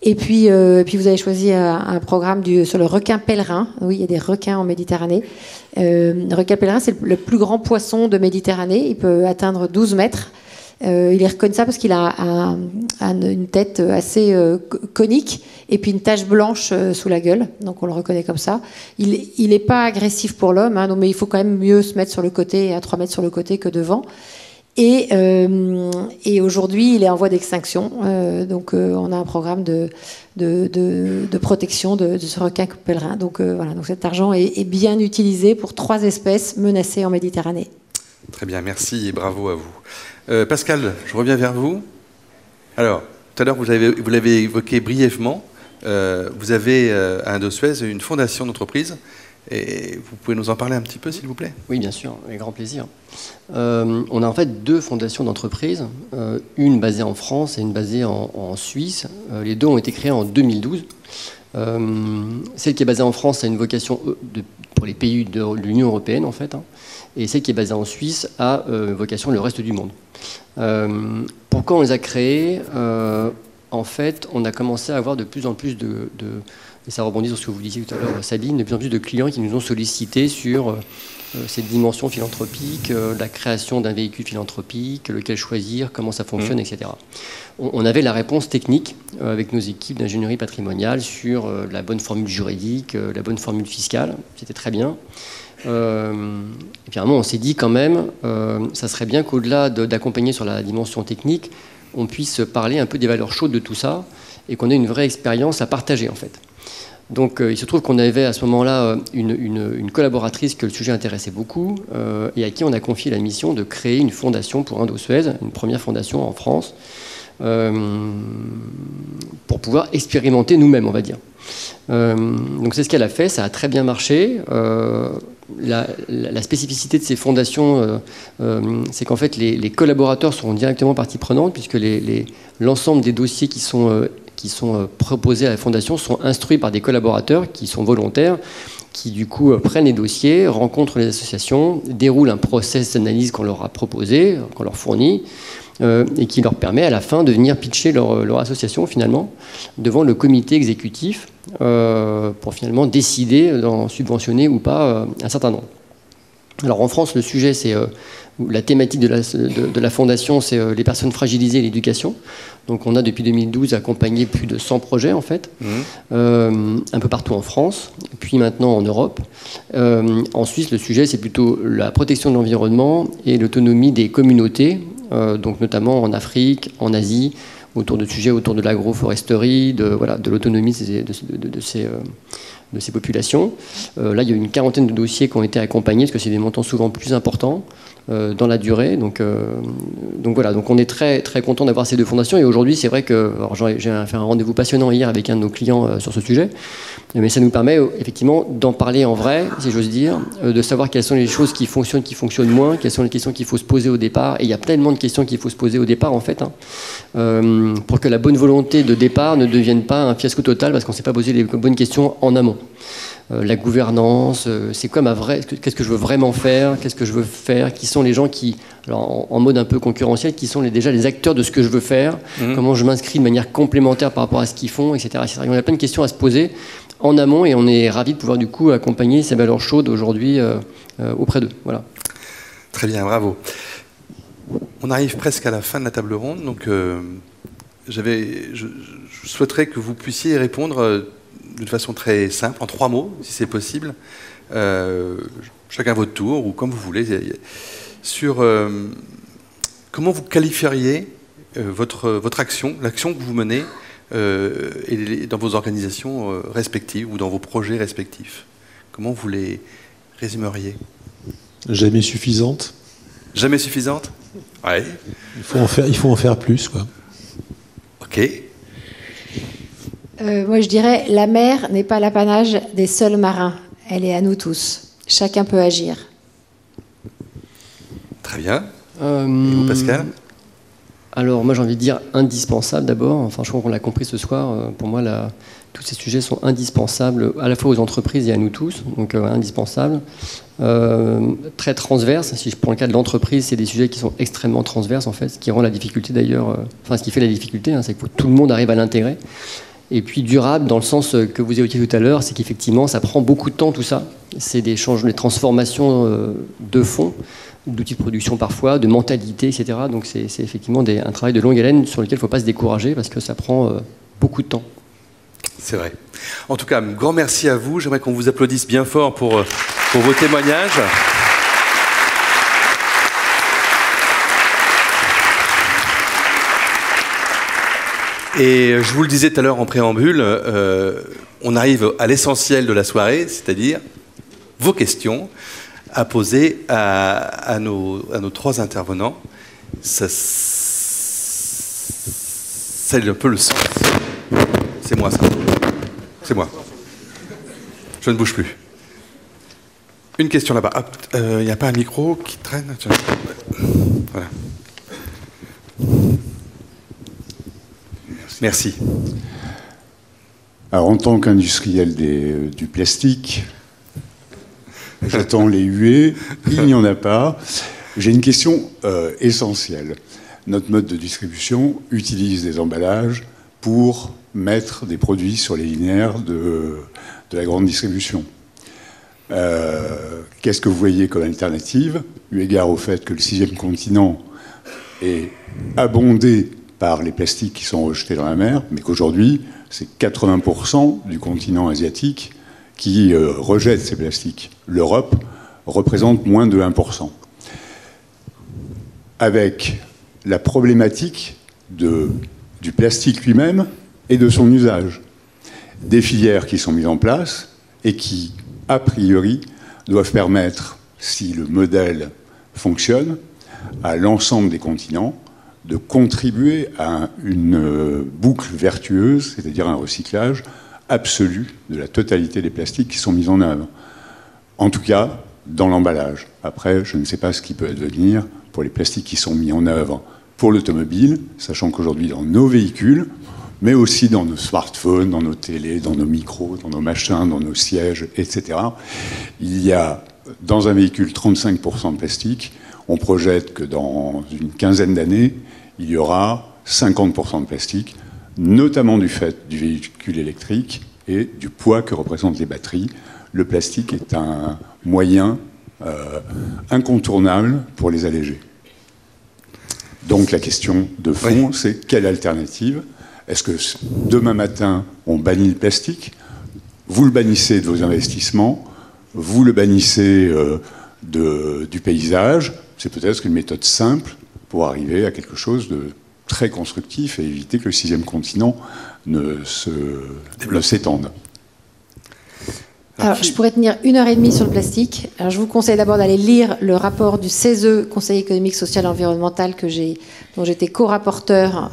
Et puis vous avez choisi un programme sur le requin pèlerin. Oui, il y a des requins en Méditerranée. Le requin pèlerin, c'est le plus grand poisson de Méditerranée, il peut atteindre 12 mètres. Il est reconnaissable parce qu'il a une tête assez conique et puis une tache blanche sous la gueule, donc on le reconnaît comme ça. Il n'est pas agressif pour l'homme, mais il faut quand même mieux se mettre sur le côté, à 3 mètres sur le côté que devant. Et aujourd'hui, il est en voie d'extinction. Donc on a un programme de protection de ce requin pèlerin. Donc voilà, donc cet argent est bien utilisé pour 3 espèces menacées en Méditerranée. Très bien, merci et bravo à vous. Pascal, je reviens vers vous. Alors, tout à l'heure, vous l'avez évoqué brièvement. Vous avez à Indosuez une fondation d'entreprise. Et vous pouvez nous en parler un petit peu, s'il vous plaît? Oui, bien sûr, avec grand plaisir. On a en fait 2 fondations d'entreprise, une basée en France et une basée en Suisse. Les 2 ont été créées en 2012. Celle qui est basée en France a une vocation pour les pays de l'Union européenne, en fait. Et celle qui est basée en Suisse a vocation le reste du monde. Pourquoi on les a créées? En fait, on a commencé à avoir de plus en plus et ça rebondit sur ce que vous disiez tout à l'heure, Sabine, de plus en plus de clients qui nous ont sollicité sur cette dimension philanthropique, la création d'un véhicule philanthropique, lequel choisir, comment ça fonctionne, etc. On avait la réponse technique avec nos équipes d'ingénierie patrimoniale sur la bonne formule juridique, la bonne formule fiscale. C'était très bien. Et puis à un moment, on s'est dit quand même, ça serait bien qu'au-delà d'accompagner sur la dimension technique, on puisse parler un peu des valeurs chaudes de tout ça et qu'on ait une vraie expérience à partager, en fait. Donc il se trouve qu'on avait à ce moment-là une collaboratrice que le sujet intéressait beaucoup et à qui on a confié la mission de créer une fondation pour Indosuez, une première fondation en France, pour pouvoir expérimenter nous-mêmes, on va dire. Donc c'est ce qu'elle a fait, ça a très bien marché. La spécificité de ces fondations, c'est qu'en fait les collaborateurs seront directement partie prenante, puisque l'ensemble des dossiers qui sont qui sont proposés à la Fondation sont instruits par des collaborateurs qui sont volontaires, qui du coup prennent les dossiers, rencontrent les associations, déroulent un process d'analyse qu'on leur a proposé, qu'on leur fournit, et qui leur permet à la fin de venir pitcher leur association finalement devant le comité exécutif pour finalement décider d'en subventionner ou pas un certain nombre. Alors en France, le sujet, c'est la thématique de la Fondation, c'est les personnes fragilisées et l'éducation. Donc on a depuis 2012 accompagné plus de 100 projets en fait, un peu partout en France, puis maintenant en Europe. En Suisse, le sujet, c'est plutôt la protection de l'environnement et l'autonomie des communautés, donc notamment en Afrique, en Asie, autour de sujets autour de l'agroforesterie, de l'autonomie de ces populations. Là, il y a une quarantaine de dossiers qui ont été accompagnés, parce que c'est des montants souvent plus importants dans la durée. Donc voilà, donc on est très, très content d'avoir ces deux fondations. Et aujourd'hui, c'est vrai que j'ai fait un rendez-vous passionnant hier avec un de nos clients sur ce sujet. Mais ça nous permet effectivement d'en parler en vrai, si j'ose dire, de savoir quelles sont les choses qui fonctionnent moins, quelles sont les questions qu'il faut se poser au départ. Et il y a tellement de questions qu'il faut se poser au départ, en fait, pour que la bonne volonté de départ ne devienne pas un fiasco total, parce qu'on ne s'est pas posé les bonnes questions en amont. La gouvernance, c'est quoi qu'est-ce que je veux vraiment faire, qu'est-ce que je veux faire, qui sont les gens qui, alors en mode un peu concurrentiel, qui sont déjà les acteurs de ce que je veux faire, comment je m'inscris de manière complémentaire par rapport à ce qu'ils font, etc., etc. On a plein de questions à se poser en amont et on est ravis de pouvoir du coup accompagner ces valeurs chaudes aujourd'hui auprès d'eux. Voilà. Très bien, bravo. On arrive presque à la fin de la table ronde, donc je souhaiterais que vous puissiez répondre d'une façon très simple, en 3 mots, si c'est possible, chacun votre tour, ou comme vous voulez, sur comment vous qualifieriez votre action, l'action que vous menez dans vos organisations respectives ou dans vos projets respectifs. Comment vous les résumeriez? Jamais suffisante. Jamais suffisante? Ouais. Il faut en faire plus, quoi. Ok. Moi, je dirais, la mer n'est pas l'apanage des seuls marins. Elle est à nous tous. Chacun peut agir. Très bien. Et vous, Pascal? Alors, moi, j'ai envie de dire indispensable d'abord. Enfin, je crois qu'on l'a compris ce soir. Pour moi, tous ces sujets sont indispensables à la fois aux entreprises et à nous tous. Donc, indispensables. Très transverses. Si je prends le cas de l'entreprise, c'est des sujets qui sont extrêmement transverses, en fait. Ce qui rend la difficulté, d'ailleurs... ce qui fait la difficulté, c'est que tout le monde arrive à l'intégrer. Et puis durable, dans le sens que vous évoquiez tout à l'heure, c'est qu'effectivement, ça prend beaucoup de temps, tout ça. C'est des transformations de fond, d'outils de production parfois, de mentalité, etc. Donc c'est effectivement un travail de longue haleine sur lequel il ne faut pas se décourager, parce que ça prend beaucoup de temps. C'est vrai. En tout cas, un grand merci à vous. J'aimerais qu'on vous applaudisse bien fort pour vos témoignages. Et je vous le disais tout à l'heure en préambule, on arrive à l'essentiel de la soirée, c'est-à-dire vos questions à poser à nos 3 intervenants. C'est un peu le sens. C'est moi, ça. C'est moi. Je ne bouge plus. Une question là-bas. Il n'y a pas un micro qui traîne? Voilà. Merci. Alors, en tant qu'industriel du plastique, j'attends les huées, il n'y en a pas. J'ai une question essentielle. Notre mode de distribution utilise des emballages pour mettre des produits sur les linéaires de la grande distribution. Qu'est-ce que vous voyez comme alternative, eu égard au fait que le 6e continent est abondé par les plastiques qui sont rejetés dans la mer, mais qu'aujourd'hui, c'est 80% du continent asiatique qui rejette ces plastiques. L'Europe représente moins de 1%. Avec la problématique du plastique lui-même et de son usage. Des filières qui sont mises en place et qui, a priori, doivent permettre, si le modèle fonctionne, à l'ensemble des continents de contribuer à une boucle vertueuse, c'est-à-dire un recyclage absolu de la totalité des plastiques qui sont mis en œuvre. En tout cas, dans l'emballage. Après, je ne sais pas ce qui peut advenir pour les plastiques qui sont mis en œuvre pour l'automobile, sachant qu'aujourd'hui, dans nos véhicules, mais aussi dans nos smartphones, dans nos télés, dans nos micros, dans nos machins, dans nos sièges, etc. Il y a dans un véhicule 35% de plastique. On projette que dans une quinzaine d'années, il y aura 50% de plastique, notamment du fait du véhicule électrique et du poids que représentent les batteries. Le plastique est un moyen incontournable pour les alléger. Donc la question de fond, c'est quelle alternative? Est-ce que demain matin, on bannit le plastique? Vous le bannissez de vos investissements, vous le bannissez du paysage. C'est peut-être une méthode simple pour arriver à quelque chose de très constructif et éviter que le 6e continent ne s'étende. Alors, je pourrais tenir 1h30 sur le plastique. Alors, je vous conseille d'abord d'aller lire le rapport du CESE, Conseil économique, social et environnemental, dont j'étais co-rapporteur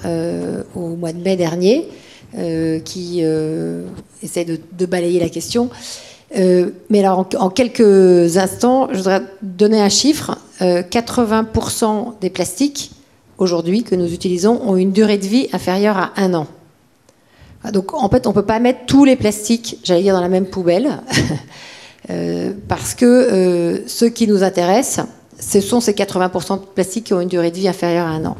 au mois de mai dernier, qui essaie de balayer la question. Mais alors, en quelques instants, je voudrais donner un chiffre. 80% des plastiques, aujourd'hui, que nous utilisons, ont une durée de vie inférieure à 1 an. Donc, en fait, on ne peut pas mettre tous les plastiques, j'allais dire, dans la même poubelle, parce que ce qui nous intéresse, ce sont ces 80% de plastiques qui ont une durée de vie inférieure à 1 an.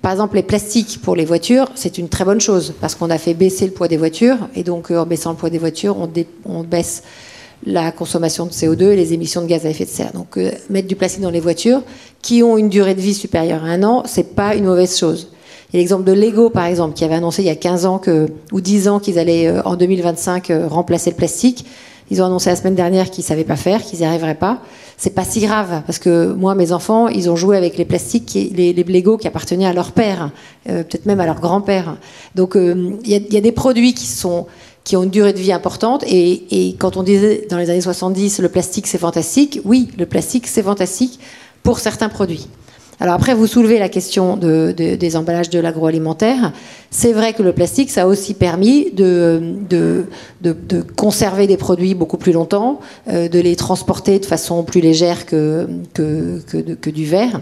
Par exemple, les plastiques pour les voitures, c'est une très bonne chose, parce qu'on a fait baisser le poids des voitures, et donc en baissant le poids des voitures, on baisse la consommation de CO2 et les émissions de gaz à effet de serre. Donc, mettre du plastique dans les voitures qui ont une durée de vie supérieure à 1 an, c'est pas une mauvaise chose. Il y a l'exemple de Lego, par exemple, qui avait annoncé il y a 15 ans ou 10 ans qu'ils allaient, en 2025, remplacer le plastique. Ils ont annoncé la semaine dernière qu'ils ne savaient pas faire, qu'ils n'y arriveraient pas. C'est pas si grave, parce que moi, mes enfants, ils ont joué avec les plastiques, les Lego qui appartenaient à leur père, peut-être même à leur grand-père. Donc, il y a des produits qui ont une durée de vie importante. Et quand on disait dans les années 70, le plastique, c'est fantastique, oui, le plastique, c'est fantastique pour certains produits. Alors après, vous soulevez la question des emballages de l'agroalimentaire. C'est vrai que le plastique, ça a aussi permis de conserver des produits beaucoup plus longtemps, de les transporter de façon plus légère que du verre.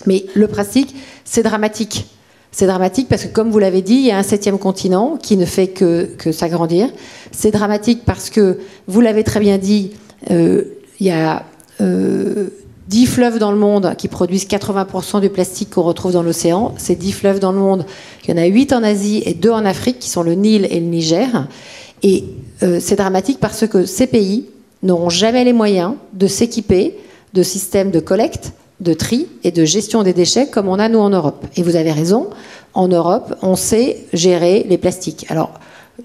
Mais le plastique, c'est dramatique. C'est dramatique parce que, comme vous l'avez dit, il y a un 7e continent qui ne fait que s'agrandir. C'est dramatique parce que, vous l'avez très bien dit, il y a 10 fleuves dans le monde qui produisent 80% du plastique qu'on retrouve dans l'océan. Ces 10 fleuves dans le monde, il y en a 8 en Asie et 2 en Afrique, qui sont le Nil et le Niger. Et c'est dramatique parce que ces pays n'auront jamais les moyens de s'équiper de systèmes de collecte, de tri et de gestion des déchets comme on a nous en Europe. Et vous avez raison, en Europe, on sait gérer les plastiques. Alors,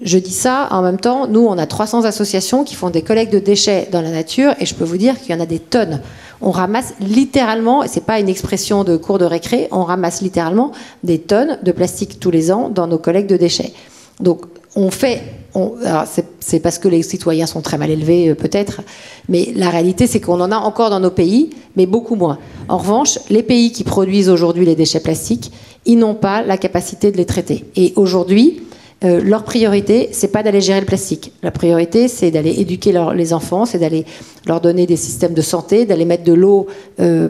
je dis ça, en même temps, nous, on a 300 associations qui font des collectes de déchets dans la nature, et je peux vous dire qu'il y en a des tonnes. On ramasse littéralement, et c'est pas une expression de cours de récré, on ramasse littéralement des tonnes de plastique tous les ans dans nos collectes de déchets. Donc, alors c'est parce que les citoyens sont très mal élevés, peut-être, mais la réalité, c'est qu'on en a encore dans nos pays, mais beaucoup moins. En revanche, les pays qui produisent aujourd'hui les déchets plastiques, ils n'ont pas la capacité de les traiter. Et aujourd'hui, leur priorité, c'est pas d'aller gérer le plastique. La priorité, c'est d'aller éduquer les enfants, c'est d'aller leur donner des systèmes de santé, d'aller mettre de l'eau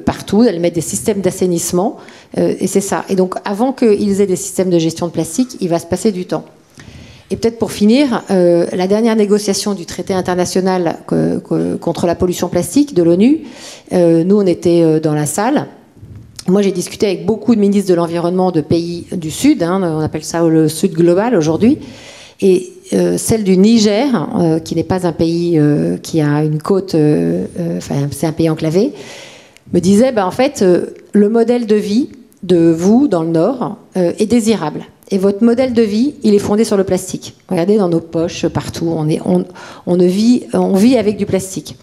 partout, d'aller mettre des systèmes d'assainissement, et c'est ça. Et donc, avant qu'ils aient des systèmes de gestion de plastique, il va se passer du temps. Et peut-être pour finir, la dernière négociation du traité international contre la pollution plastique de l'ONU, nous, on était dans la salle. Moi, j'ai discuté avec beaucoup de ministres de l'environnement de pays du Sud, on appelle ça le Sud global aujourd'hui, et celle du Niger, qui n'est pas un pays qui a une côte, c'est un pays enclavé, me disait, en fait, le modèle de vie de vous, dans le Nord, est désirable. Et votre modèle de vie, il est fondé sur le plastique. Regardez dans nos poches, partout, on vit avec du plastique.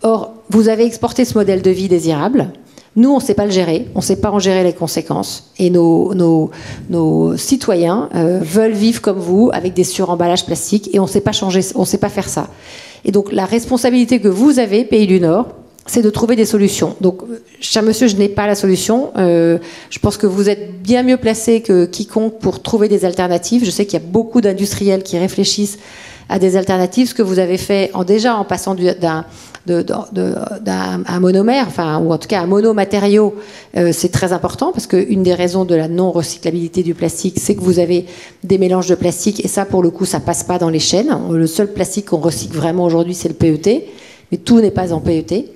Or, vous avez exporté ce modèle de vie désirable. Nous, on ne sait pas le gérer, on ne sait pas en gérer les conséquences. Et nos citoyens veulent vivre comme vous, avec des suremballages plastiques, et on ne sait pas changer, on ne sait pas faire ça. Et donc, la responsabilité que vous avez, pays du Nord, c'est de trouver des solutions. Donc, cher monsieur, je n'ai pas la solution. Je pense que vous êtes bien mieux placé que quiconque pour trouver des alternatives. Je sais qu'il y a beaucoup d'industriels qui réfléchissent à des alternatives. Ce que vous avez fait déjà en passant d'un monomère, ou en tout cas un monomatériau, c'est très important parce qu'une des raisons de la non-recyclabilité du plastique, c'est que vous avez des mélanges de plastique et ça, pour le coup, ça passe pas dans les chaînes. Le seul plastique qu'on recycle vraiment aujourd'hui, c'est le PET, mais tout n'est pas en PET.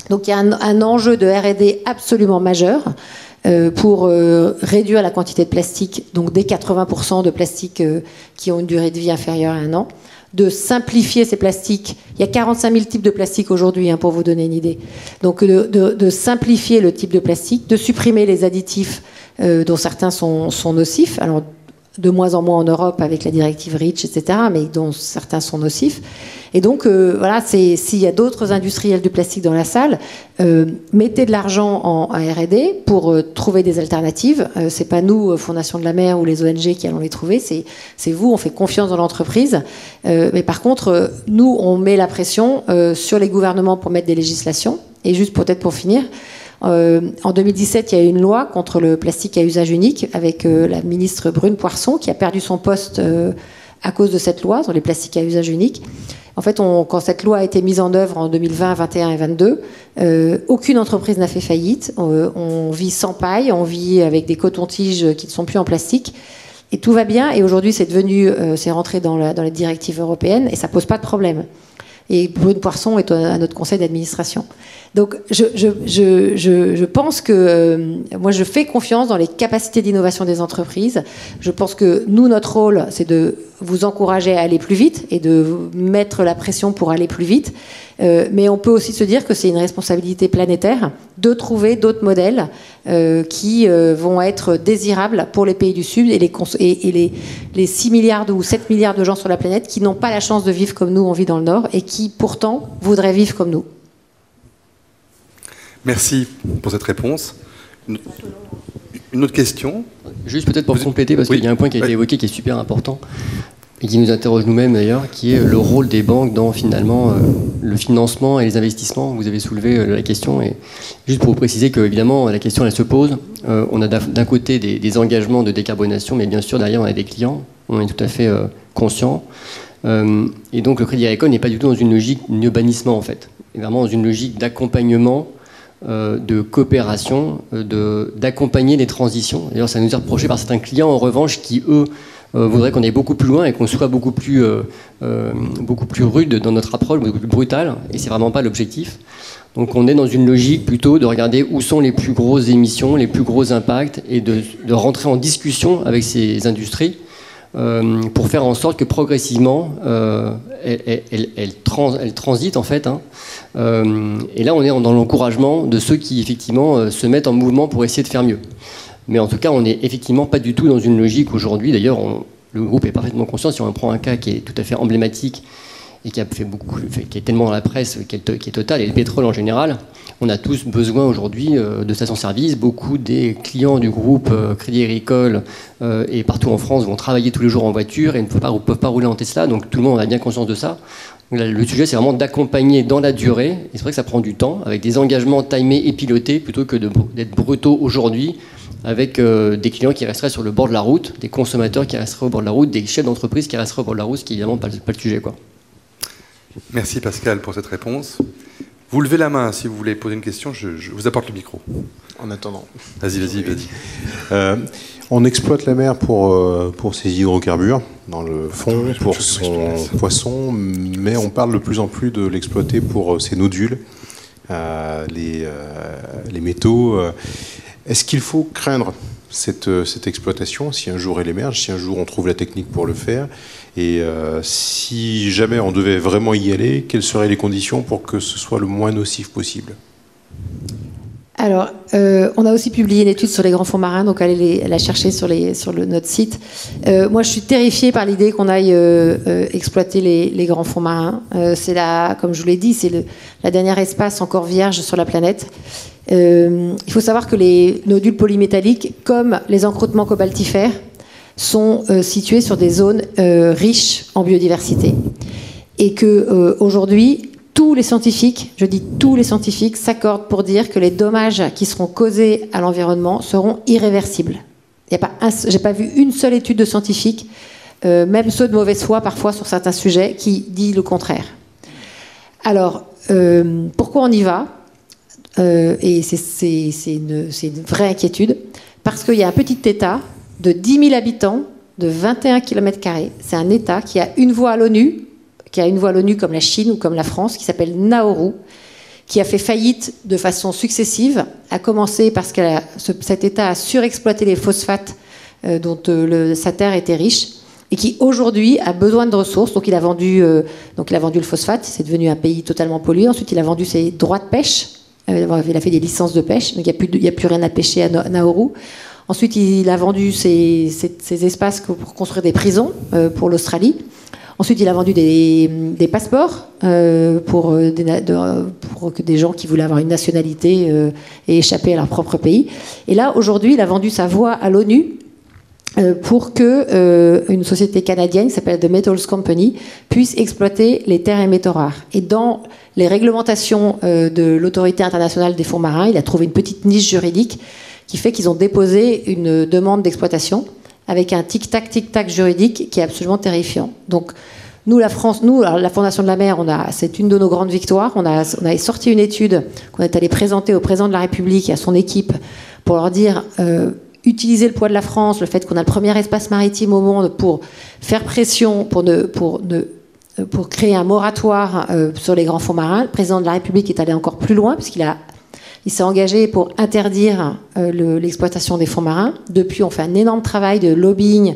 Donc il y a un enjeu de R&D absolument majeur pour réduire la quantité de plastique, donc des 80% de plastique qui ont une durée de vie inférieure à 1 an, de simplifier ces plastiques. Il y a 45 000 types de plastique aujourd'hui, pour vous donner une idée. Donc de simplifier le type de plastique, de supprimer les additifs dont certains sont nocifs. Alors de moins en moins en Europe avec la directive REACH, etc., mais dont certains sont nocifs. Et donc, voilà, s'il y a d'autres industriels du plastique dans la salle, mettez de l'argent en R&D pour trouver des alternatives. C'est pas nous, Fondation de la Mer ou les ONG, qui allons les trouver, c'est vous, on fait confiance dans l'entreprise. Mais par contre, nous, on met la pression sur les gouvernements pour mettre des législations. Et juste peut-être pour finir, en 2017, il y a eu une loi contre le plastique à usage unique avec la ministre Brune Poirson qui a perdu son poste à cause de cette loi sur les plastiques à usage unique. En fait, quand cette loi a été mise en œuvre en 2020, 2021 et 2022, aucune entreprise n'a fait faillite. On vit sans paille, on vit avec des cotons-tiges qui ne sont plus en plastique. Et tout va bien. Et aujourd'hui, c'est rentré dans les directives européennes et ça pose pas de problème. Et Brune Poirson est à notre conseil d'administration. Donc, je pense que moi, je fais confiance dans les capacités d'innovation des entreprises. Je pense que nous, notre rôle, c'est de vous encourager à aller plus vite et de mettre la pression pour aller plus vite. Mais on peut aussi se dire que c'est une responsabilité planétaire de trouver d'autres modèles qui vont être désirables pour les pays du Sud et les 6 milliards ou 7 milliards de gens sur la planète qui n'ont pas la chance de vivre comme nous, on vit dans le Nord, et qui pourtant voudraient vivre comme nous. Merci pour cette réponse. Une autre question ? Juste peut-être pour compléter, parce qu'il y a un point qui a été évoqué qui est super important et qui nous interroge nous-mêmes d'ailleurs, qui est le rôle des banques dans finalement le financement et les investissements. Vous avez soulevé la question, et juste pour vous préciser que évidemment la question elle se pose. On a d'un côté des engagements de décarbonation, mais bien sûr derrière on a des clients, on est tout à fait conscient. Et donc le Crédit Agricole n'est pas du tout dans une logique d'urbanisme en fait, il est vraiment dans une logique d'accompagnement, de coopération, d'accompagner les transitions. D'ailleurs, ça nous est reproché par certains clients, en revanche, qui, eux, voudraient qu'on aille beaucoup plus loin et qu'on soit beaucoup plus rude dans notre approche, beaucoup plus brutal, et c'est vraiment pas l'objectif. Donc on est dans une logique plutôt de regarder où sont les plus grosses émissions, les plus gros impacts, et de rentrer en discussion avec ces industries pour faire en sorte que progressivement elles transitent en fait. Et là on est dans l'encouragement de ceux qui effectivement se mettent en mouvement pour essayer de faire mieux. Mais en tout cas on n'est effectivement pas du tout dans une logique aujourd'hui. D'ailleurs le groupe est parfaitement conscient. Si on prend un cas qui est tout à fait emblématique et qui a fait qui est tellement dans la presse, qui est Total et le pétrole en général, on a tous besoin aujourd'hui de stations-service. Beaucoup des clients du groupe Crédit Agricole et partout en France vont travailler tous les jours en voiture et ne peuvent pas rouler en Tesla, donc tout le monde a bien conscience de ça. Donc là, le sujet, c'est vraiment d'accompagner dans la durée, et c'est vrai que ça prend du temps, avec des engagements timés et pilotés, plutôt que d'être brutaux aujourd'hui, avec des clients qui resteraient sur le bord de la route, des consommateurs qui resteraient au bord de la route, des chefs d'entreprise qui resteraient au bord de la route, ce qui est évidemment pas le sujet, quoi. Merci Pascal pour cette réponse. Vous levez la main si vous voulez poser une question, je vous apporte le micro. En attendant. Vas-y. On exploite la mer pour ses hydrocarbures, dans le fond, pour son poisson, mais on parle de plus en plus de l'exploiter pour ses nodules, les métaux. Est-ce qu'il faut craindre cette exploitation, si un jour elle émerge, si un jour on trouve la technique pour le faire, et si jamais on devait vraiment y aller, quelles seraient les conditions pour que ce soit le moins nocif possible ? Alors, on a aussi publié une étude sur les grands fonds marins, donc allez la chercher sur notre site. Moi, je suis terrifiée par l'idée qu'on aille exploiter les grands fonds marins. C'est comme je vous l'ai dit, c'est la dernière espace encore vierge sur la planète. Il faut savoir que les nodules polymétalliques, comme les encroûtements cobaltifères, sont situés sur des zones riches en biodiversité. Et que aujourd'hui, tous les scientifiques, je dis tous les scientifiques, s'accordent pour dire que les dommages qui seront causés à l'environnement seront irréversibles. J'ai pas vu une seule étude de scientifique même ceux de mauvaise foi parfois sur certains sujets, qui dit le contraire. Alors, pourquoi on y va ? Et c'est une vraie inquiétude, parce qu'il y a un petit État de 10 000 habitants, de 21 km². C'est un État qui a une voix à l'ONU, comme la Chine ou comme la France, qui s'appelle Nauru, qui a fait faillite de façon successive, à commencer parce que cet État a surexploité les phosphates dont sa terre était riche, et qui aujourd'hui a besoin de ressources. Donc il a vendu le phosphate, c'est devenu un pays totalement pollué. Ensuite il a vendu ses droits de pêche, il a fait des licences de pêche, donc il n'y a plus rien à pêcher à Nauru. Ensuite il a vendu ses espaces pour construire des prisons pour l'Australie. Ensuite, il a vendu des passeports pour que des gens qui voulaient avoir une nationalité et échapper à leur propre pays. Et là, aujourd'hui, il a vendu sa voix à l'ONU pour que une société canadienne qui s'appelle The Metals Company puisse exploiter les terres et métaux rares. Et dans les réglementations de l'autorité internationale des fonds marins, il a trouvé une petite niche juridique qui fait qu'ils ont déposé une demande d'exploitation avec un tic-tac juridique qui est absolument terrifiant. Donc, nous, la France, la Fondation de la Mer, c'est une de nos grandes victoires. On a sorti une étude qu'on est allé présenter au président de la République et à son équipe pour leur dire utiliser le poids de la France, le fait qu'on a le premier espace maritime au monde pour faire pression, pour créer un moratoire sur les grands fonds marins. Le président de la République est allé encore plus loin puisqu'il s'est engagé pour interdire l'exploitation des fonds marins. Depuis, on fait un énorme travail de lobbying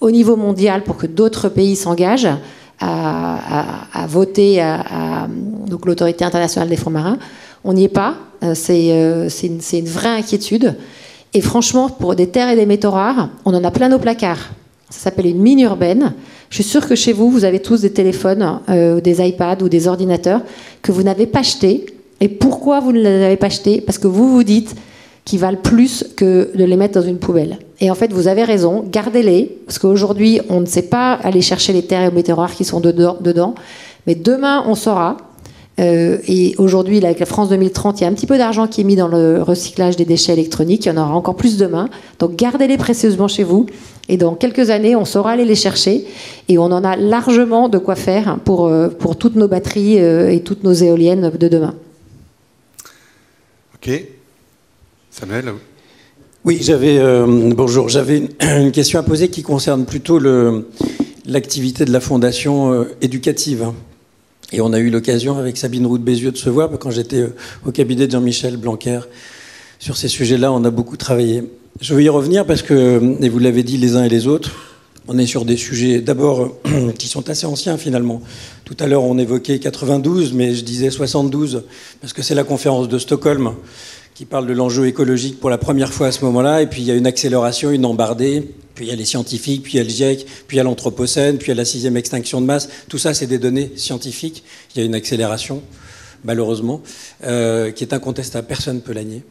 au niveau mondial pour que d'autres pays s'engagent à voter donc l'autorité internationale des fonds marins. On n'y est pas. C'est une vraie inquiétude. Et franchement, pour des terres et des métaux rares, on en a plein nos placards. Ça s'appelle une mine urbaine. Je suis sûre que chez vous, vous avez tous des téléphones, des iPads ou des ordinateurs que vous n'avez pas achetés. Et pourquoi vous ne les avez pas achetés ? Parce que vous vous dites qu'ils valent plus que de les mettre dans une poubelle. Et en fait, vous avez raison, gardez-les, parce qu'aujourd'hui, on ne sait pas aller chercher les terres et métaux rares qui sont dedans, mais demain, on saura. Et aujourd'hui, avec la France 2030, il y a un petit peu d'argent qui est mis dans le recyclage des déchets électroniques, il y en aura encore plus demain. Donc gardez-les précieusement chez vous, et dans quelques années, on saura aller les chercher, et on en a largement de quoi faire pour toutes nos batteries et toutes nos éoliennes de demain. Ok. Samuel ? Oui, bonjour. J'avais une question à poser qui concerne plutôt l'activité de la fondation éducative. Et on a eu l'occasion avec Sabine Roux-Bézieux de se voir quand j'étais au cabinet de Jean-Michel Blanquer. Sur ces sujets-là, on a beaucoup travaillé. Je veux y revenir parce que, et vous l'avez dit les uns et les autres, on est sur des sujets d'abord qui sont assez anciens finalement. Tout à l'heure, on évoquait 92, mais je disais 72 parce que c'est la conférence de Stockholm qui parle de l'enjeu écologique pour la première fois à ce moment-là, et puis il y a une accélération, une embardée, puis il y a les scientifiques, puis il y a le GIEC, puis il y a l'Anthropocène, puis il y a la 6e extinction de masse. Tout ça, c'est des données scientifiques. Il y a une accélération, malheureusement, qui est incontestable. Personne ne peut la nier.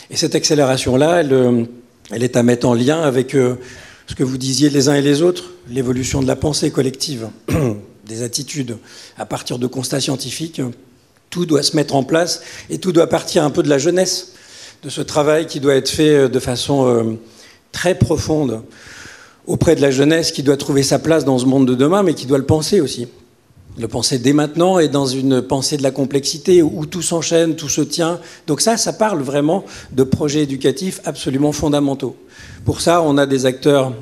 Et cette accélération-là, elle est à mettre en lien avec ce que vous disiez les uns et les autres, l'évolution de la pensée collective, des attitudes, à partir de constats scientifiques. Tout doit se mettre en place et tout doit partir un peu de la jeunesse, de ce travail qui doit être fait de façon très profonde auprès de la jeunesse qui doit trouver sa place dans ce monde de demain, mais qui doit le penser aussi. Le penser dès maintenant et dans une pensée de la complexité où tout s'enchaîne, tout se tient. Donc ça parle vraiment de projets éducatifs absolument fondamentaux. Pour ça, on a des acteurs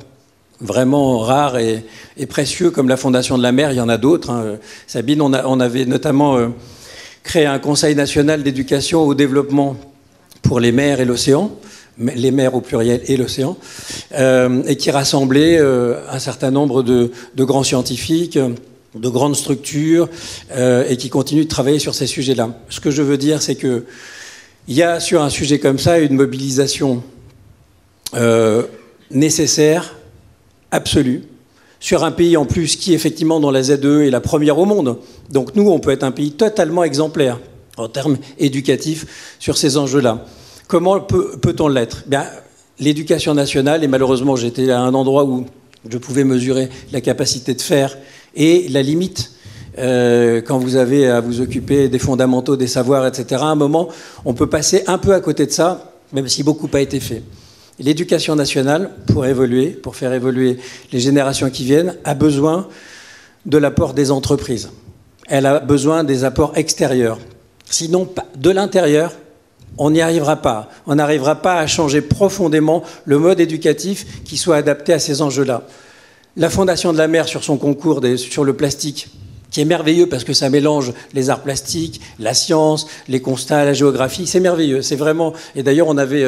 vraiment rares et précieux comme la Fondation de la Mer. Il y en a d'autres. Hein. Sabine, on avait notamment créé un Conseil national d'éducation au développement pour les mers et l'océan, les mers au pluriel et l'océan, et qui rassemblait un certain nombre de grands scientifiques, de grandes structures, et qui continue de travailler sur ces sujets-là. Ce que je veux dire, c'est qu'il y a sur un sujet comme ça une mobilisation nécessaire, absolue, sur un pays en plus qui, effectivement, dans la ZE est la première au monde. Donc nous, on peut être un pays totalement exemplaire en termes éducatifs sur ces enjeux-là. Comment peut-on l'être ? Bien, l'éducation nationale, et malheureusement j'étais à un endroit où je pouvais mesurer la capacité de faire et la limite quand vous avez à vous occuper des fondamentaux, des savoirs, etc. À un moment, on peut passer un peu à côté de ça, même si beaucoup a été fait. L'éducation nationale, pour évoluer, pour faire évoluer les générations qui viennent, a besoin de l'apport des entreprises. Elle a besoin des apports extérieurs. Sinon, de l'intérieur, on n'y arrivera pas. On n'arrivera pas à changer profondément le mode éducatif qui soit adapté à ces enjeux-là. La Fondation de la mer, sur son concours sur le plastique, qui est merveilleux parce que ça mélange les arts plastiques, la science, les constats, la géographie, c'est merveilleux. C'est vraiment... Et d'ailleurs, on avait,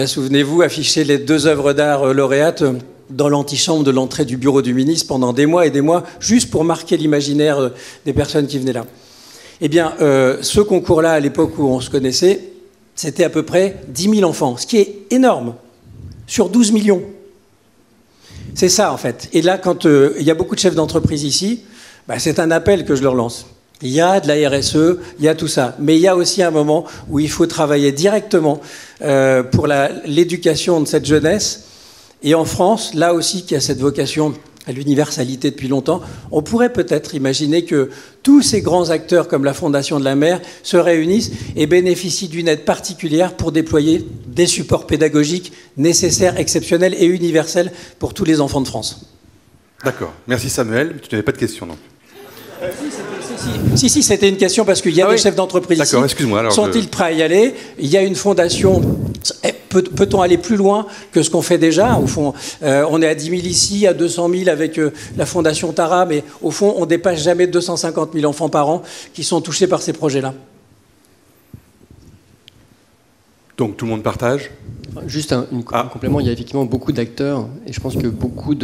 souvenez-vous, affiché les 2 œuvres d'art lauréates dans l'antichambre de l'entrée du bureau du ministre pendant des mois et des mois, juste pour marquer l'imaginaire des personnes qui venaient là. Eh bien, ce concours-là, à l'époque où on se connaissait, c'était à peu près 10 000 enfants, ce qui est énorme, sur 12 millions. C'est ça, en fait. Et là, quand il y a beaucoup de chefs d'entreprise ici, c'est un appel que je leur lance. Il y a de la RSE, il y a tout ça. Mais il y a aussi un moment où il faut travailler directement pour l'éducation de cette jeunesse. Et en France, là aussi, qui a cette vocation à l'universalité depuis longtemps, on pourrait peut-être imaginer que tous ces grands acteurs comme la Fondation de la mer se réunissent et bénéficient d'une aide particulière pour déployer des supports pédagogiques nécessaires, exceptionnels et universels pour tous les enfants de France. D'accord. Merci Samuel. Tu n'avais pas de questions, non? Si, c'était une question parce qu'il y a des chefs d'entreprise ici. D'accord, excuse-moi. Sont-ils prêts à y aller? Il y a une fondation. Peut-on aller plus loin que ce qu'on fait déjà? Au fond, on est à 10 000 ici, à 200 000 avec la fondation Tara, mais au fond, on ne dépasse jamais 250 000 enfants par an qui sont touchés par ces projets-là. Donc tout le monde partage? Juste un complément, il y a effectivement beaucoup d'acteurs et je pense que beaucoup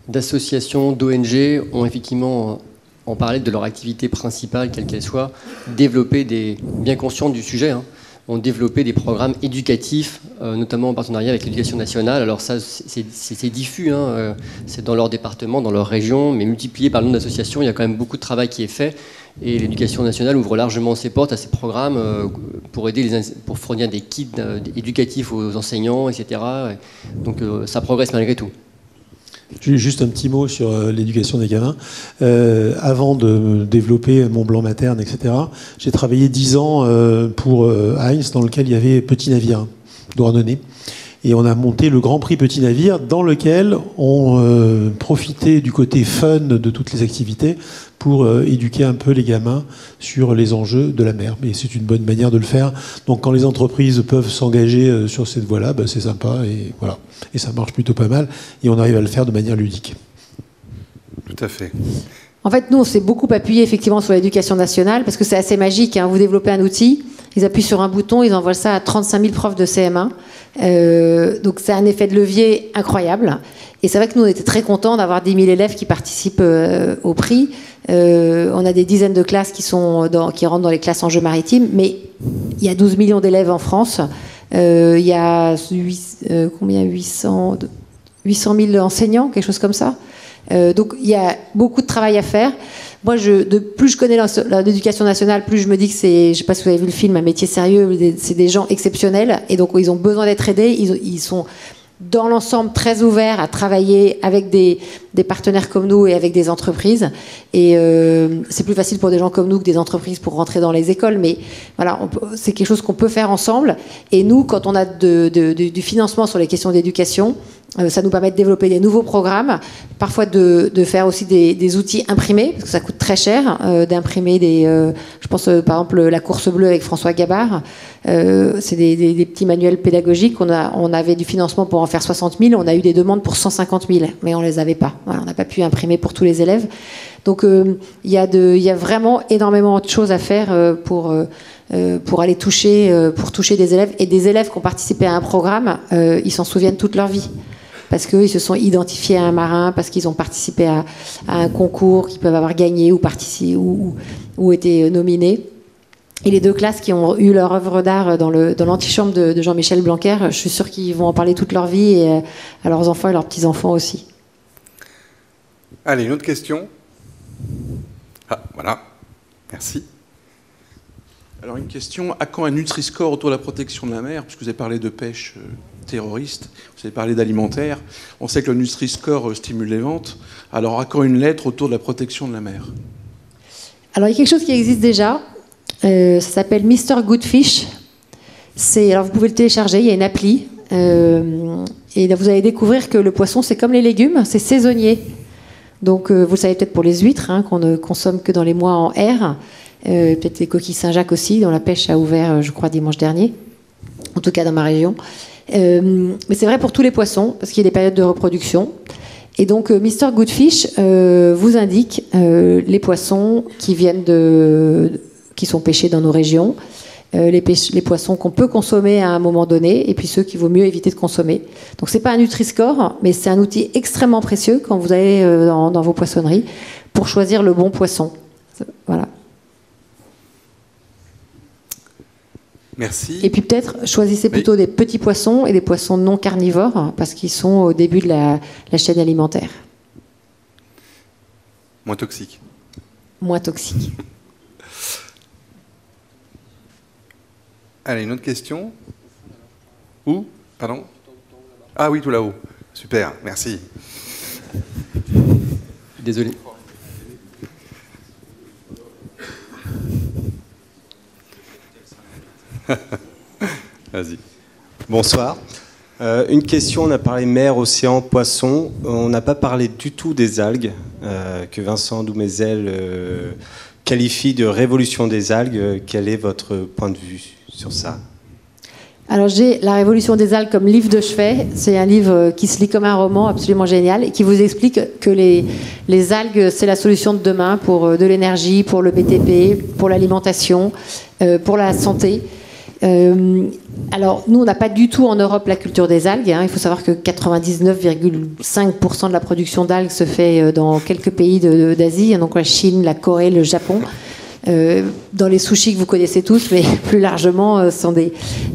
d'associations, d'ONG ont effectivement, en parallèle de leur activité principale, quelle qu'elle soit, développé bien conscients du sujet, ont développé des programmes éducatifs, notamment en partenariat avec l'Éducation nationale. Alors ça, c'est diffus, c'est dans leur département, dans leur région, mais multiplié par le nombre d'associations, il y a quand même beaucoup de travail qui est fait. Et l'Éducation nationale ouvre largement ses portes à ces programmes pour fournir des kits éducatifs aux enseignants, etc. Donc ça progresse malgré tout. Juste un petit mot sur l'éducation des gamins. Avant de développer Mont-Blanc materne, etc., j'ai travaillé 10 ans pour Heinz, dans lequel il y avait Petit Navire, Douarnenez. Et on a monté le Grand Prix Petit Navire, dans lequel on profitait du côté fun de toutes les activités pour éduquer un peu les gamins sur les enjeux de la mer. Et c'est une bonne manière de le faire. Donc quand les entreprises peuvent s'engager sur cette voie-là, c'est sympa et voilà. Et ça marche plutôt pas mal. Et on arrive à le faire de manière ludique. Tout à fait. En fait, nous, on s'est beaucoup appuyé effectivement sur l'éducation nationale parce que c'est assez magique. Vous développez un outil, ils appuient sur un bouton, ils envoient ça à 35 000 profs de CM1. Donc c'est un effet de levier incroyable. Et c'est vrai que nous, on était très contents d'avoir 10 000 élèves qui participent au prix. On a des dizaines de classes qui rentrent dans les classes enjeux maritimes, mais il y a 12 millions d'élèves en France. Il y a 800 000 enseignants, quelque chose comme ça. Donc il y a beaucoup de travail à faire. Moi, plus je connais l'éducation nationale, plus je me dis que c'est, je ne sais pas si vous avez vu le film, Un métier sérieux, c'est des gens exceptionnels et donc ils ont besoin d'être aidés. Ils sont dans l'ensemble très ouverts à travailler avec des partenaires comme nous et avec des entreprises. Et c'est plus facile pour des gens comme nous que des entreprises pour rentrer dans les écoles, mais voilà, c'est quelque chose qu'on peut faire ensemble. Et nous, quand on a du financement sur les questions d'éducation, ça nous permet de développer des nouveaux programmes, parfois de faire aussi des outils imprimés, parce que ça coûte très cher d'imprimer je pense par exemple la course bleue avec François Gabard, c'est des petits manuels pédagogiques, on avait du financement pour en faire 60 000, on a eu des demandes pour 150 000, mais on ne les avait pas, voilà, on n'a pas pu imprimer pour tous les élèves. Donc il y a vraiment énormément de choses à faire pour aller toucher des élèves, et des élèves qui ont participé à un programme, ils s'en souviennent toute leur vie. Parce qu'ils se sont identifiés à un marin, parce qu'ils ont participé à un concours qu'ils peuvent avoir gagné ou été nominés. Et les 2 classes qui ont eu leur œuvre d'art dans l'antichambre de Jean-Michel Blanquer, je suis sûre qu'ils vont en parler toute leur vie, et à leurs enfants et leurs petits-enfants aussi. Allez, une autre question. Ah, voilà. Merci. Alors une question, à quand un Nutri-Score autour de la protection de la mer? Puisque vous avez parlé de pêche terroriste, vous avez parlé d'alimentaire. On sait que le Nutri-Score stimule les ventes. Alors à quand une lettre autour de la protection de la mer? Alors il y a quelque chose qui existe déjà. Ça s'appelle Mr. Goodfish. Alors vous pouvez le télécharger, il y a une appli. Et vous allez découvrir que le poisson, c'est comme les légumes, c'est saisonnier. Donc, vous le savez peut-être pour les huîtres, qu'on ne consomme que dans les mois en R. Peut-être les coquilles Saint-Jacques aussi, dont la pêche a ouvert, je crois, dimanche dernier. En tout cas, dans ma région. Mais c'est vrai pour tous les poissons, parce qu'il y a des périodes de reproduction. Et donc, Mr. Goodfish vous indique les poissons qui sont pêchés dans nos régions, les poissons qu'on peut consommer à un moment donné, et puis ceux qu'il vaut mieux éviter de consommer. Donc, c'est pas un Nutri-Score, mais c'est un outil extrêmement précieux quand vous allez dans vos poissonneries pour choisir le bon poisson. Voilà. Merci. Et puis peut-être choisissez plutôt des petits poissons et des poissons non carnivores parce qu'ils sont au début de la chaîne alimentaire. Moins toxiques. Moins toxiques. Allez, une autre question. Où? Pardon? Ah oui, tout là-haut. Super, merci. Désolé. Vas-y. Bonsoir. Une question, on a parlé mer, océan, poisson. On n'a pas parlé du tout des algues, que Vincent Doumézel qualifie de révolution des algues. Quel est votre point de vue sur ça? Alors j'ai La Révolution des algues comme livre de chevet. C'est un livre qui se lit comme un roman absolument génial et qui vous explique que les algues, c'est la solution de demain pour de l'énergie, pour le BTP, pour l'alimentation, pour la santé. Alors, nous, on n'a pas du tout en Europe la culture des algues. Il faut savoir que 99,5% de la production d'algues se fait dans quelques pays d'Asie, donc la Chine, la Corée, le Japon. Dans les sushis que vous connaissez tous, mais plus largement, ce sont des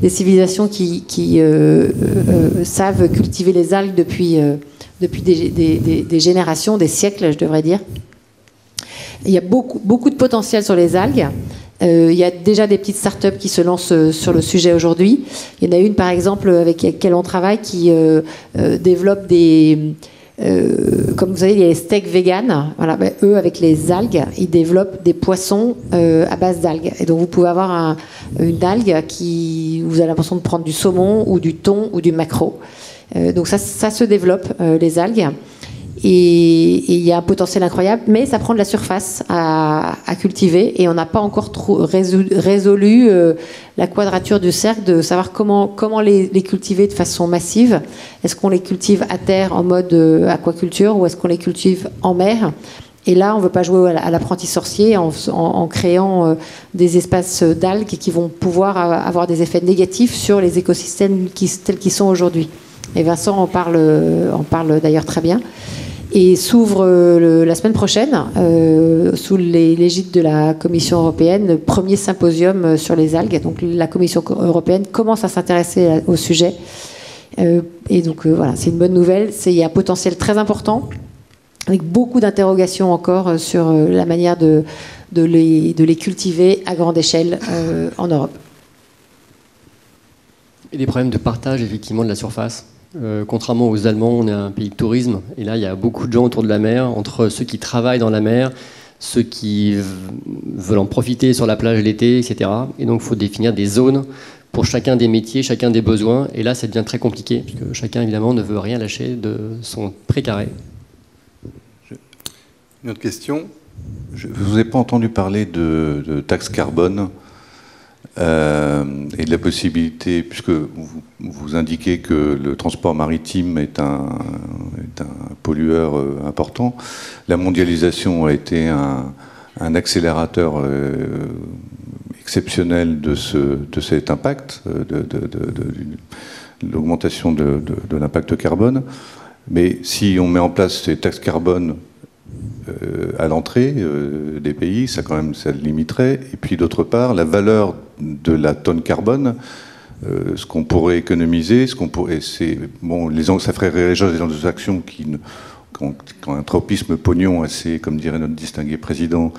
civilisations qui savent cultiver les algues depuis des générations, des siècles, je devrais dire. Il y a beaucoup de potentiel sur les algues. Il y a déjà des petites startups qui se lancent sur le sujet aujourd'hui. Il y en a une, par exemple, avec laquelle on travaille, qui développe des... comme vous savez, il y a les steaks vegan. Voilà, eux, avec les algues, ils développent des poissons à base d'algues. Et donc, vous pouvez avoir une algue qui... Vous avez l'impression de prendre du saumon ou du thon ou du maquereau. Donc, ça se développe, les algues. Et il y a un potentiel incroyable, mais ça prend de la surface à cultiver et on n'a pas encore résolu la quadrature du cercle de savoir comment les cultiver de façon massive. Est-ce qu'on les cultive à terre en mode aquaculture ou est-ce qu'on les cultive en mer? Et là, on ne veut pas jouer à l'apprenti sorcier en créant des espaces d'algues qui vont pouvoir avoir des effets négatifs sur les écosystèmes tels qu'ils sont aujourd'hui. Et Vincent en parle d'ailleurs très bien. Et s'ouvre la semaine prochaine, sous l'égide de la Commission européenne, le premier symposium sur les algues. Donc la Commission européenne commence à s'intéresser au sujet. Et donc voilà, c'est une bonne nouvelle. Il y a un potentiel très important, avec beaucoup d'interrogations encore sur la manière de les cultiver à grande échelle en Europe. Et des problèmes de partage, effectivement, de la surface. Contrairement aux Allemands, on est un pays de tourisme, et là il y a beaucoup de gens autour de la mer, entre ceux qui travaillent dans la mer, ceux qui veulent en profiter sur la plage l'été, etc. Et donc il faut définir des zones pour chacun des métiers, chacun des besoins, et là ça devient très compliqué, parce que chacun évidemment ne veut rien lâcher de son précaré. Une autre question? Je ne vous ai pas entendu parler de taxe carbone. Et de la possibilité, puisque vous indiquez que le transport maritime est un pollueur important, la mondialisation a été un accélérateur exceptionnel de cet impact, de l'augmentation de l'impact carbone. Mais si on met en place ces taxes carbone à l'entrée des pays, ça limiterait. Et puis d'autre part, la valeur de la tonne carbone, ce qu'on pourrait économiser, ça ferait réagir les anglo-saxons qui ont un tropisme pognon assez, comme dirait notre distingué président,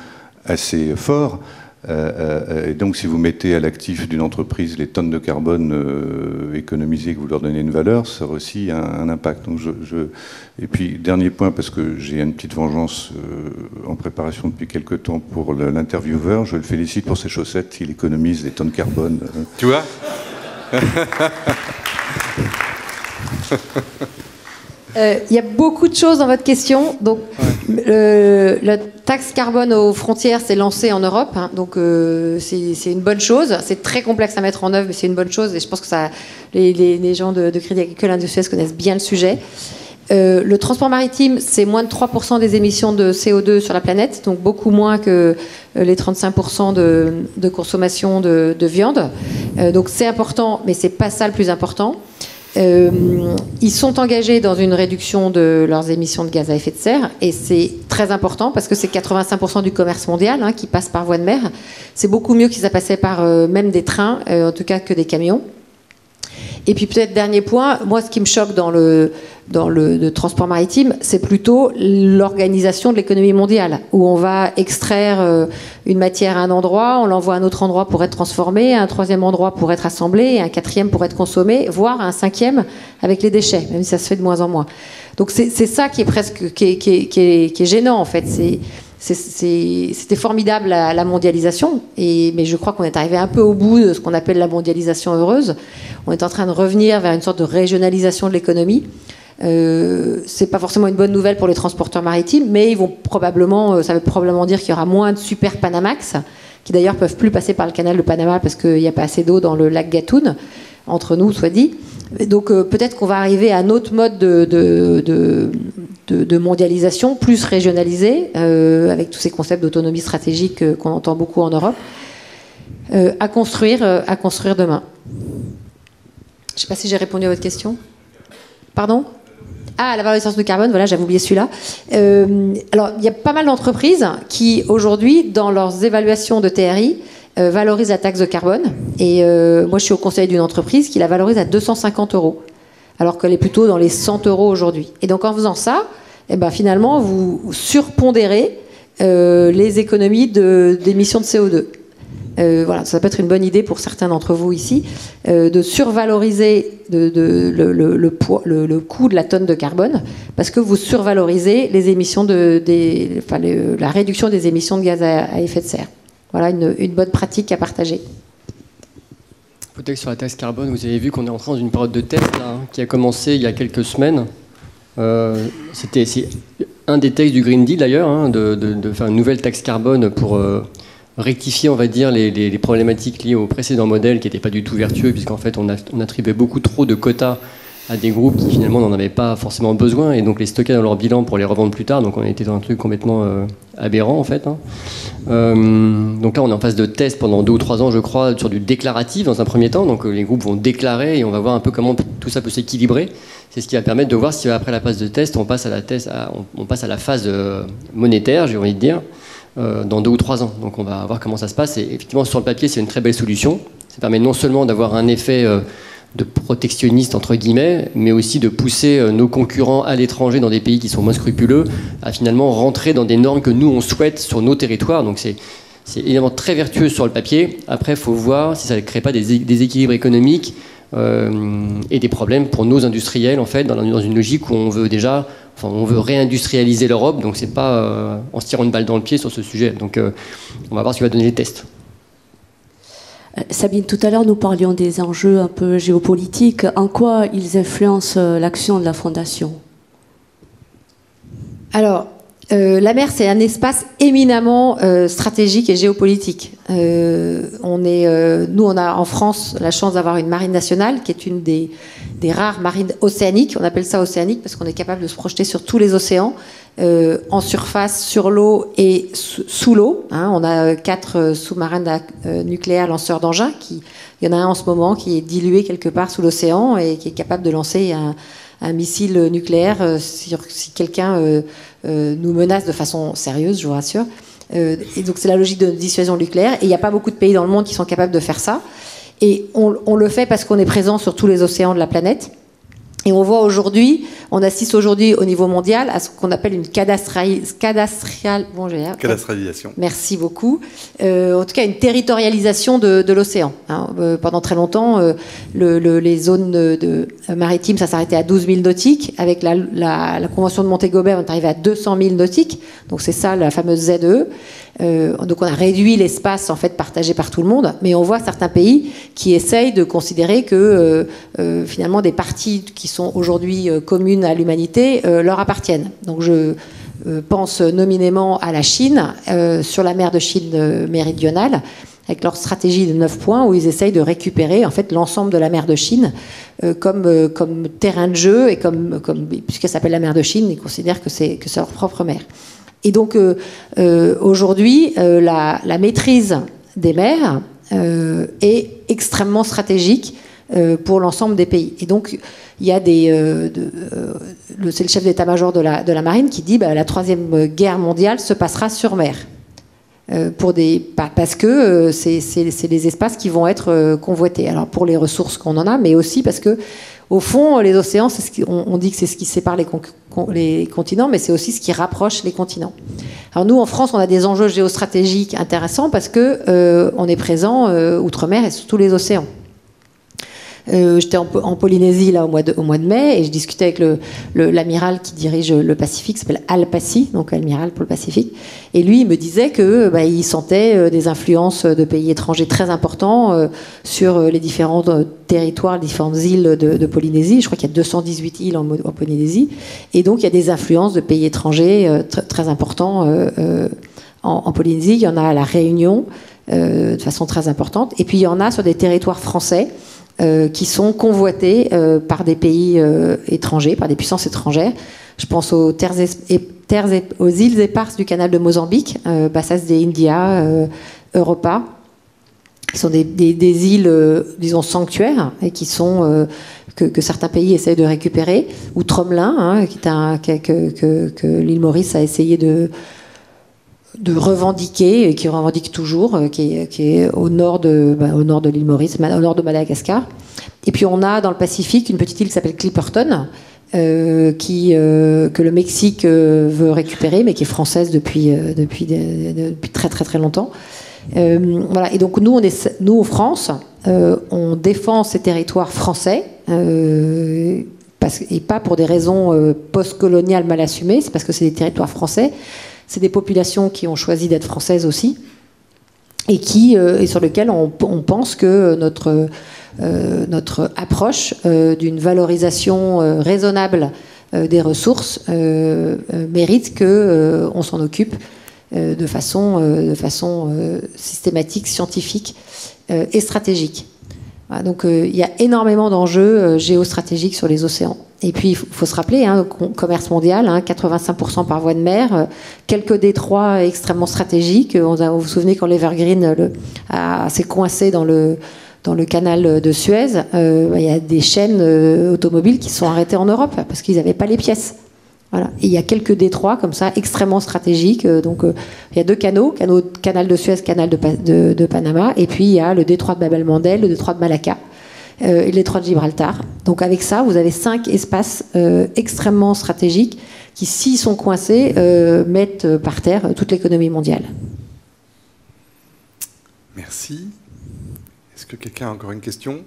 assez fort. Et donc, si vous mettez à l'actif d'une entreprise les tonnes de carbone économisées, que vous leur donnez une valeur, ça aurait aussi un impact. Donc Et puis, dernier point, parce que j'ai une petite vengeance en préparation depuis quelques temps pour l'intervieweur, je le félicite pour ses chaussettes, il économise des tonnes de carbone. Tu vois Il y a beaucoup de choses dans votre question. Donc, la taxe carbone aux frontières s'est lancée en Europe. Hein, donc, c'est une bonne chose. C'est très complexe à mettre en œuvre, mais c'est une bonne chose. Et je pense que les gens de Crédit Agricole Industriel connaissent bien le sujet. Le transport maritime, c'est moins de 3% des émissions de CO2 sur la planète, donc beaucoup moins que les 35% de consommation de viande. Donc c'est important, mais c'est pas ça le plus important. Ils sont engagés dans une réduction de leurs émissions de gaz à effet de serre, et c'est très important parce que c'est 85% du commerce mondial qui passe par voie de mer. C'est beaucoup mieux que si ça passait par même des trains, en tout cas que des camions. Et puis peut-être dernier point, moi ce qui me choque dans le transport maritime, c'est plutôt l'organisation de l'économie mondiale, où on va extraire une matière à un endroit, on l'envoie à un autre endroit pour être transformé, à un troisième endroit pour être assemblé, et un quatrième pour être consommé, voire un cinquième avec les déchets, même si ça se fait de moins en moins. Donc c'est ça qui est presque qui est gênant en fait. C'était formidable la mondialisation, mais je crois qu'on est arrivé un peu au bout de ce qu'on appelle la mondialisation heureuse. On est en train de revenir vers une sorte de régionalisation de l'économie. C'est pas forcément une bonne nouvelle pour les transporteurs maritimes, mais ça veut probablement dire qu'il y aura moins de super Panamax, qui d'ailleurs peuvent plus passer par le canal de Panama parce qu'il n'y a pas assez d'eau dans le lac Gatun, entre nous, soit dit. Donc peut-être qu'on va arriver à un autre mode de mondialisation, plus régionalisé, avec tous ces concepts d'autonomie stratégique qu'on entend beaucoup en Europe, à construire demain. Je ne sais pas si j'ai répondu à votre question. Pardon ? Ah, la valorisation du carbone, voilà, j'avais oublié celui-là. Alors, il y a pas mal d'entreprises qui, aujourd'hui, dans leurs évaluations de TRI, valorisent la taxe de carbone. Et moi, je suis au conseil d'une entreprise qui la valorise à 250 €, alors qu'elle est plutôt dans les 100 € aujourd'hui. Et donc, en faisant ça, finalement, vous surpondérez les économies d'émissions de CO2. Voilà, ça peut être une bonne idée pour certains d'entre vous ici, de survaloriser le coût de la tonne de carbone, parce que vous survalorisez les émissions la réduction des émissions de gaz à effet de serre. Voilà une bonne pratique à partager. Peut-être sur la taxe carbone, vous avez vu qu'on est en train d'une période de test qui a commencé il y a quelques semaines. C'est un des textes du Green Deal d'ailleurs, de faire une nouvelle taxe carbone pour rectifier, on va dire, les problématiques liées au précédent modèle qui n'était pas du tout vertueux, puisqu'en fait on attribuait beaucoup trop de quotas à des groupes qui finalement n'en avaient pas forcément besoin, et donc les stocker dans leur bilan pour les revendre plus tard. Donc on était dans un truc complètement aberrant en fait. Donc là on est en phase de test pendant 2 ou 3 ans, je crois, sur du déclaratif dans un premier temps. Donc les groupes vont déclarer et on va voir un peu comment tout ça peut s'équilibrer. C'est ce qui va permettre de voir si après la phase de test on passe à la phase monétaire, j'ai envie de dire, dans 2 ou 3 ans. Donc on va voir comment ça se passe. Et effectivement, sur le papier, c'est une très belle solution. Ça permet non seulement d'avoir un effet de protectionniste, entre guillemets, mais aussi de pousser nos concurrents à l'étranger, dans des pays qui sont moins scrupuleux, à finalement rentrer dans des normes que nous, on souhaite sur nos territoires. Donc c'est évidemment très vertueux sur le papier. Après, il faut voir si ça ne crée pas des déséquilibres économiques et des problèmes pour nos industriels, en fait, dans une logique où on veut réindustrialiser l'Europe. Donc c'est pas en se tirant une balle dans le pied sur ce sujet. Donc on va voir ce qui va donner les tests. Sabine, tout à l'heure, nous parlions des enjeux un peu géopolitiques. En quoi ils influencent l'action de la Fondation ? Alors, la mer, c'est un espace éminemment stratégique et géopolitique. Nous, on a en France la chance d'avoir une marine nationale qui est une des rares marines océaniques. On appelle ça océanique parce qu'on est capable de se projeter sur tous les océans, en surface, sur l'eau et sous l'eau. On a 4 sous-marins nucléaires lanceurs d'engins. Il y en a un en ce moment qui est dilué quelque part sous l'océan et qui est capable de lancer un missile nucléaire si quelqu'un nous menace de façon sérieuse, je vous rassure. Et donc c'est la logique de dissuasion nucléaire. Et il n'y a pas beaucoup de pays dans le monde qui sont capables de faire ça. Et on le fait parce qu'on est présent sur tous les océans de la planète. Et on assiste aujourd'hui au niveau mondial à ce qu'on appelle une cadastralisation. Merci beaucoup. En tout cas, une territorialisation de l'océan. Pendant très longtemps, les zones maritimes, ça s'arrêtait à 12 000 nautiques. Avec la Convention de Montego Bay, on est arrivé à 200 000 nautiques. Donc c'est ça, la fameuse ZE. Donc on a réduit l'espace en fait partagé par tout le monde, mais on voit certains pays qui essayent de considérer que finalement des parties qui sont aujourd'hui communes à l'humanité leur appartiennent. Donc je pense nominément à la Chine, sur la mer de Chine méridionale, avec leur stratégie de 9 points où ils essayent de récupérer en fait l'ensemble de la mer de Chine comme terrain de jeu et puisqu'elle s'appelle la mer de Chine, ils considèrent que c'est leur propre mer. Et donc aujourd'hui, la maîtrise des mers est extrêmement stratégique pour l'ensemble des pays. Et donc il y a c'est le chef d'état-major de la marine qui dit la troisième guerre mondiale se passera sur mer. Parce que c'est les espaces qui vont être convoités. Alors pour les ressources qu'on en a, mais aussi parce que au fond, les océans, on dit que c'est ce qui sépare les continents, mais c'est aussi ce qui rapproche les continents. Alors nous, en France, on a des enjeux géostratégiques intéressants parce que on est présent outre-mer et sur tous les océans. J'étais en Polynésie là au mois de mai et je discutais avec l'amiral qui dirige le Pacifique, qui s'appelle Al-Paci, donc amiral pour le Pacifique, et lui il me disait que il sentait des influences de pays étrangers très importants sur les différents territoires, les différentes îles de Polynésie. Je crois qu'il y a 218 îles en Polynésie, et donc il y a des influences de pays étrangers très importants en Polynésie. Il y en a à la Réunion de façon très importante, et puis il y en a sur des territoires français qui sont convoités par des pays étrangers, par des puissances étrangères. Je pense aux îles éparses du canal de Mozambique, Bassas de India, Europa, qui sont des îles, disons, sanctuaires, et qui sont que certains pays essayent de récupérer, ou Tromelin, que l'île Maurice a essayé de revendiquer, et qui revendique toujours, qui est au nord de l'île Maurice, au nord de Madagascar. Et puis on a dans le Pacifique une petite île qui s'appelle Clipperton, que le Mexique veut récupérer, mais qui est française depuis très très très longtemps. Voilà. Et donc nous en France, on défend ces territoires français, et pas pour des raisons post-coloniales mal assumées, c'est parce que c'est des territoires français. C'est des populations qui ont choisi d'être françaises aussi, et sur lesquelles on pense que notre approche d'une valorisation raisonnable des ressources mérite qu'on s'en occupe de façon systématique, scientifique et stratégique. Voilà, donc il y a énormément d'enjeux géostratégiques sur les océans. Et puis, il faut se rappeler, commerce mondial, 85% par voie de mer, quelques détroits extrêmement stratégiques. Vous vous souvenez quand l'Evergreen s'est coincé dans le canal de Suez, il y a des chaînes automobiles qui sont arrêtées en Europe parce qu'ils n'avaient pas les pièces. Voilà. Et il y a quelques détroits comme ça, extrêmement stratégiques. Donc, il y a deux canal de Suez, canal de Panama, et puis il y a le détroit de Bab el-Mandeb, le détroit de Malacca. Et le détroit de Gibraltar. Donc avec ça, vous avez 5 espaces extrêmement stratégiques qui, s'ils sont coincés, mettent par terre toute l'économie mondiale. Merci. Est-ce que quelqu'un a encore une question?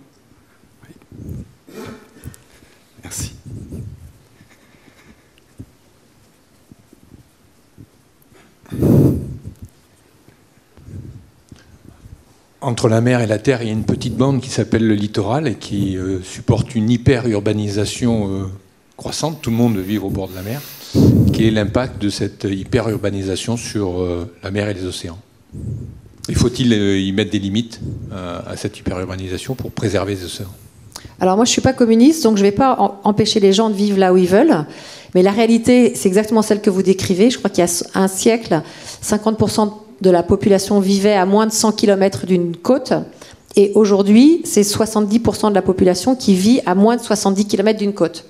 Oui. Merci. Entre la mer et la terre, il y a une petite bande qui s'appelle le littoral et qui supporte une hyper-urbanisation croissante. Tout le monde veut vivre au bord de la mer. Quel est l'impact de cette hyper-urbanisation sur la mer et les océans? Et faut-il y mettre des limites à cette hyper-urbanisation pour préserver les océans? Alors moi, je ne suis pas communiste, donc je ne vais pas empêcher les gens de vivre là où ils veulent. Mais la réalité, c'est exactement celle que vous décrivez. Je crois qu'il y a un siècle, 50% de la population vivait à moins de 100 km d'une côte. Et aujourd'hui, c'est 70% de la population qui vit à moins de 70 km d'une côte.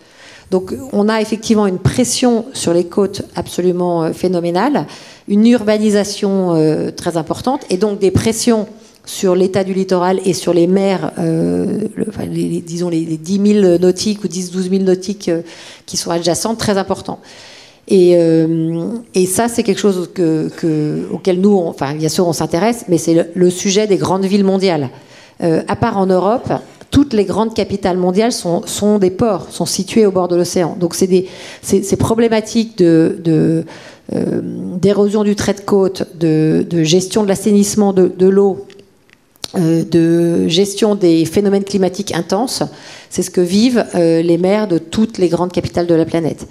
Donc on a effectivement une pression sur les côtes absolument phénoménale, une urbanisation très importante, et donc des pressions sur l'état du littoral et sur les mers, disons les 10 000 nautiques ou 10-12 000 nautiques qui sont adjacentes, très importants. Et ça, c'est quelque chose auquel nous, bien sûr, on s'intéresse, mais c'est le sujet des grandes villes mondiales. À part en Europe, toutes les grandes capitales mondiales sont des ports, sont situées au bord de l'océan. Donc c'est problématique d'érosion du trait de côte, de gestion de l'assainissement de l'eau, de gestion des phénomènes climatiques intenses, c'est ce que vivent les maires de toutes les grandes capitales de la planète.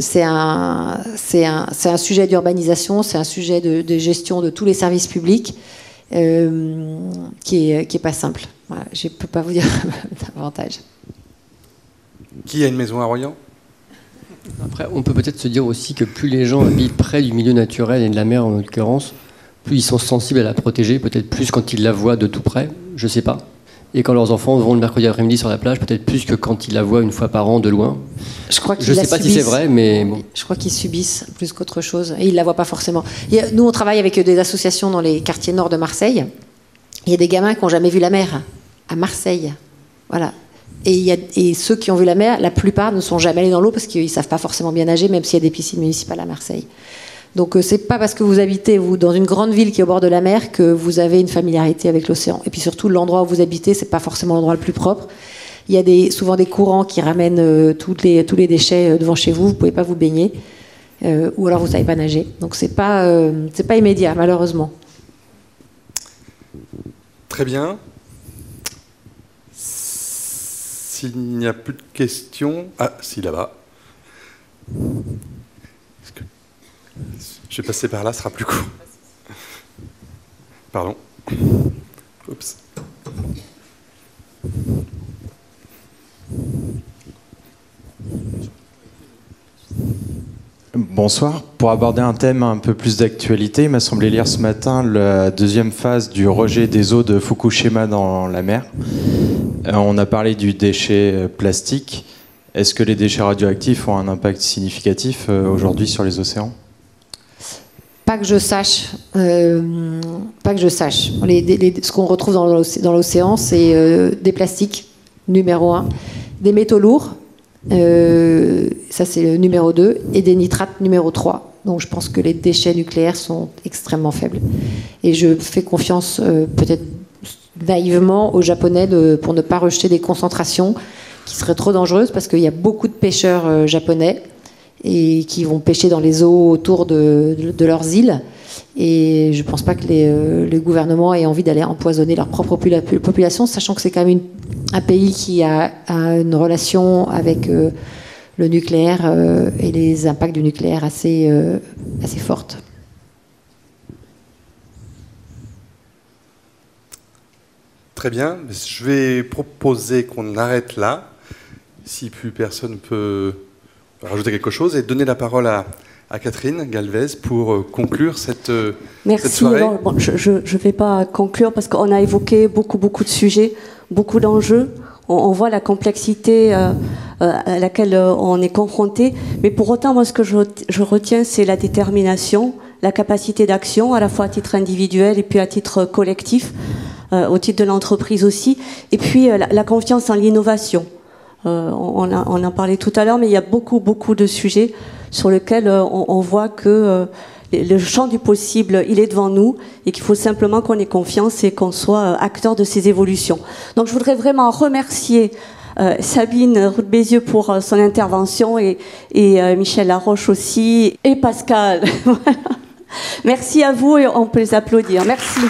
C'est un sujet d'urbanisation, c'est un sujet de gestion de tous les services publics qui est pas simple. Voilà, je ne peux pas vous dire davantage. Qui a une maison à Royan ? Après, on peut peut-être se dire aussi que plus les gens habitent près du milieu naturel et de la mer en l'occurrence, plus ils sont sensibles à la protéger, peut-être plus quand ils la voient de tout près, je ne sais pas. Et quand leurs enfants vont le mercredi après-midi sur la plage, peut-être plus que quand ils la voient une fois par an de loin. Je ne sais pas si c'est vrai, mais bon. Je crois qu'ils subissent plus qu'autre chose. Et ils ne la voient pas forcément. Nous, on travaille avec des associations dans les quartiers nord de Marseille. Il y a des gamins qui n'ont jamais vu la mer à Marseille. Voilà. Et ceux qui ont vu la mer, la plupart ne sont jamais allés dans l'eau parce qu'ils ne savent pas forcément bien nager, même s'il y a des piscines municipales à Marseille. Donc c'est pas parce que vous habitez dans une grande ville qui est au bord de la mer que vous avez une familiarité avec l'océan. Et puis surtout, l'endroit où vous habitez, c'est pas forcément l'endroit le plus propre. Il y a souvent des courants qui ramènent tous les déchets devant chez vous. Vous pouvez pas vous baigner, ou alors vous savez pas nager. Donc c'est pas immédiat, malheureusement. Très bien. S'il n'y a plus de questions... Ah, si, là-bas. Je vais passer par là, ce sera plus court. Pardon. Oups. Bonsoir. Pour aborder un thème un peu plus d'actualité, il m'a semblé lire ce matin la deuxième phase du rejet des eaux de Fukushima dans la mer. On a parlé du déchet plastique. Est-ce que les déchets radioactifs ont un impact significatif aujourd'hui sur les océans ? Pas que je sache. Pas que je sache. Ce qu'on retrouve dans l'océan, c'est des plastiques, numéro 1, des métaux lourds, ça c'est le numéro 2, et des nitrates, numéro 3. Donc je pense que les déchets nucléaires sont extrêmement faibles. Et je fais confiance, peut-être naïvement, aux Japonais pour ne pas rejeter des concentrations qui seraient trop dangereuses, parce qu'il y a beaucoup de pêcheurs japonais et qui vont pêcher dans les eaux autour de leurs îles. Et je ne pense pas que les gouvernements aient envie d'aller empoisonner leur propre population, sachant que c'est quand même un pays qui a une relation avec le nucléaire et les impacts du nucléaire assez fortes. Très bien. Je vais proposer qu'on arrête là, si plus personne peut rajouter quelque chose, et donner la parole à Catherine Galvez pour conclure cette soirée. Merci. Bon, je ne vais pas conclure parce qu'on a évoqué beaucoup de sujets, beaucoup d'enjeux. On voit la complexité à laquelle on est confronté. Mais pour autant, moi, ce que je retiens, c'est la détermination, la capacité d'action, à la fois à titre individuel et puis à titre collectif, au titre de l'entreprise aussi. Et puis la confiance en l'innovation. On en parlait tout à l'heure, mais il y a beaucoup de sujets sur lesquels on voit que le champ du possible, il est devant nous et qu'il faut simplement qu'on ait confiance et qu'on soit acteur de ces évolutions. Donc je voudrais vraiment remercier Sabine Roux-de-Bézieux pour son intervention et Michel Laroche aussi et Pascal. Merci à vous et on peut les applaudir. Merci.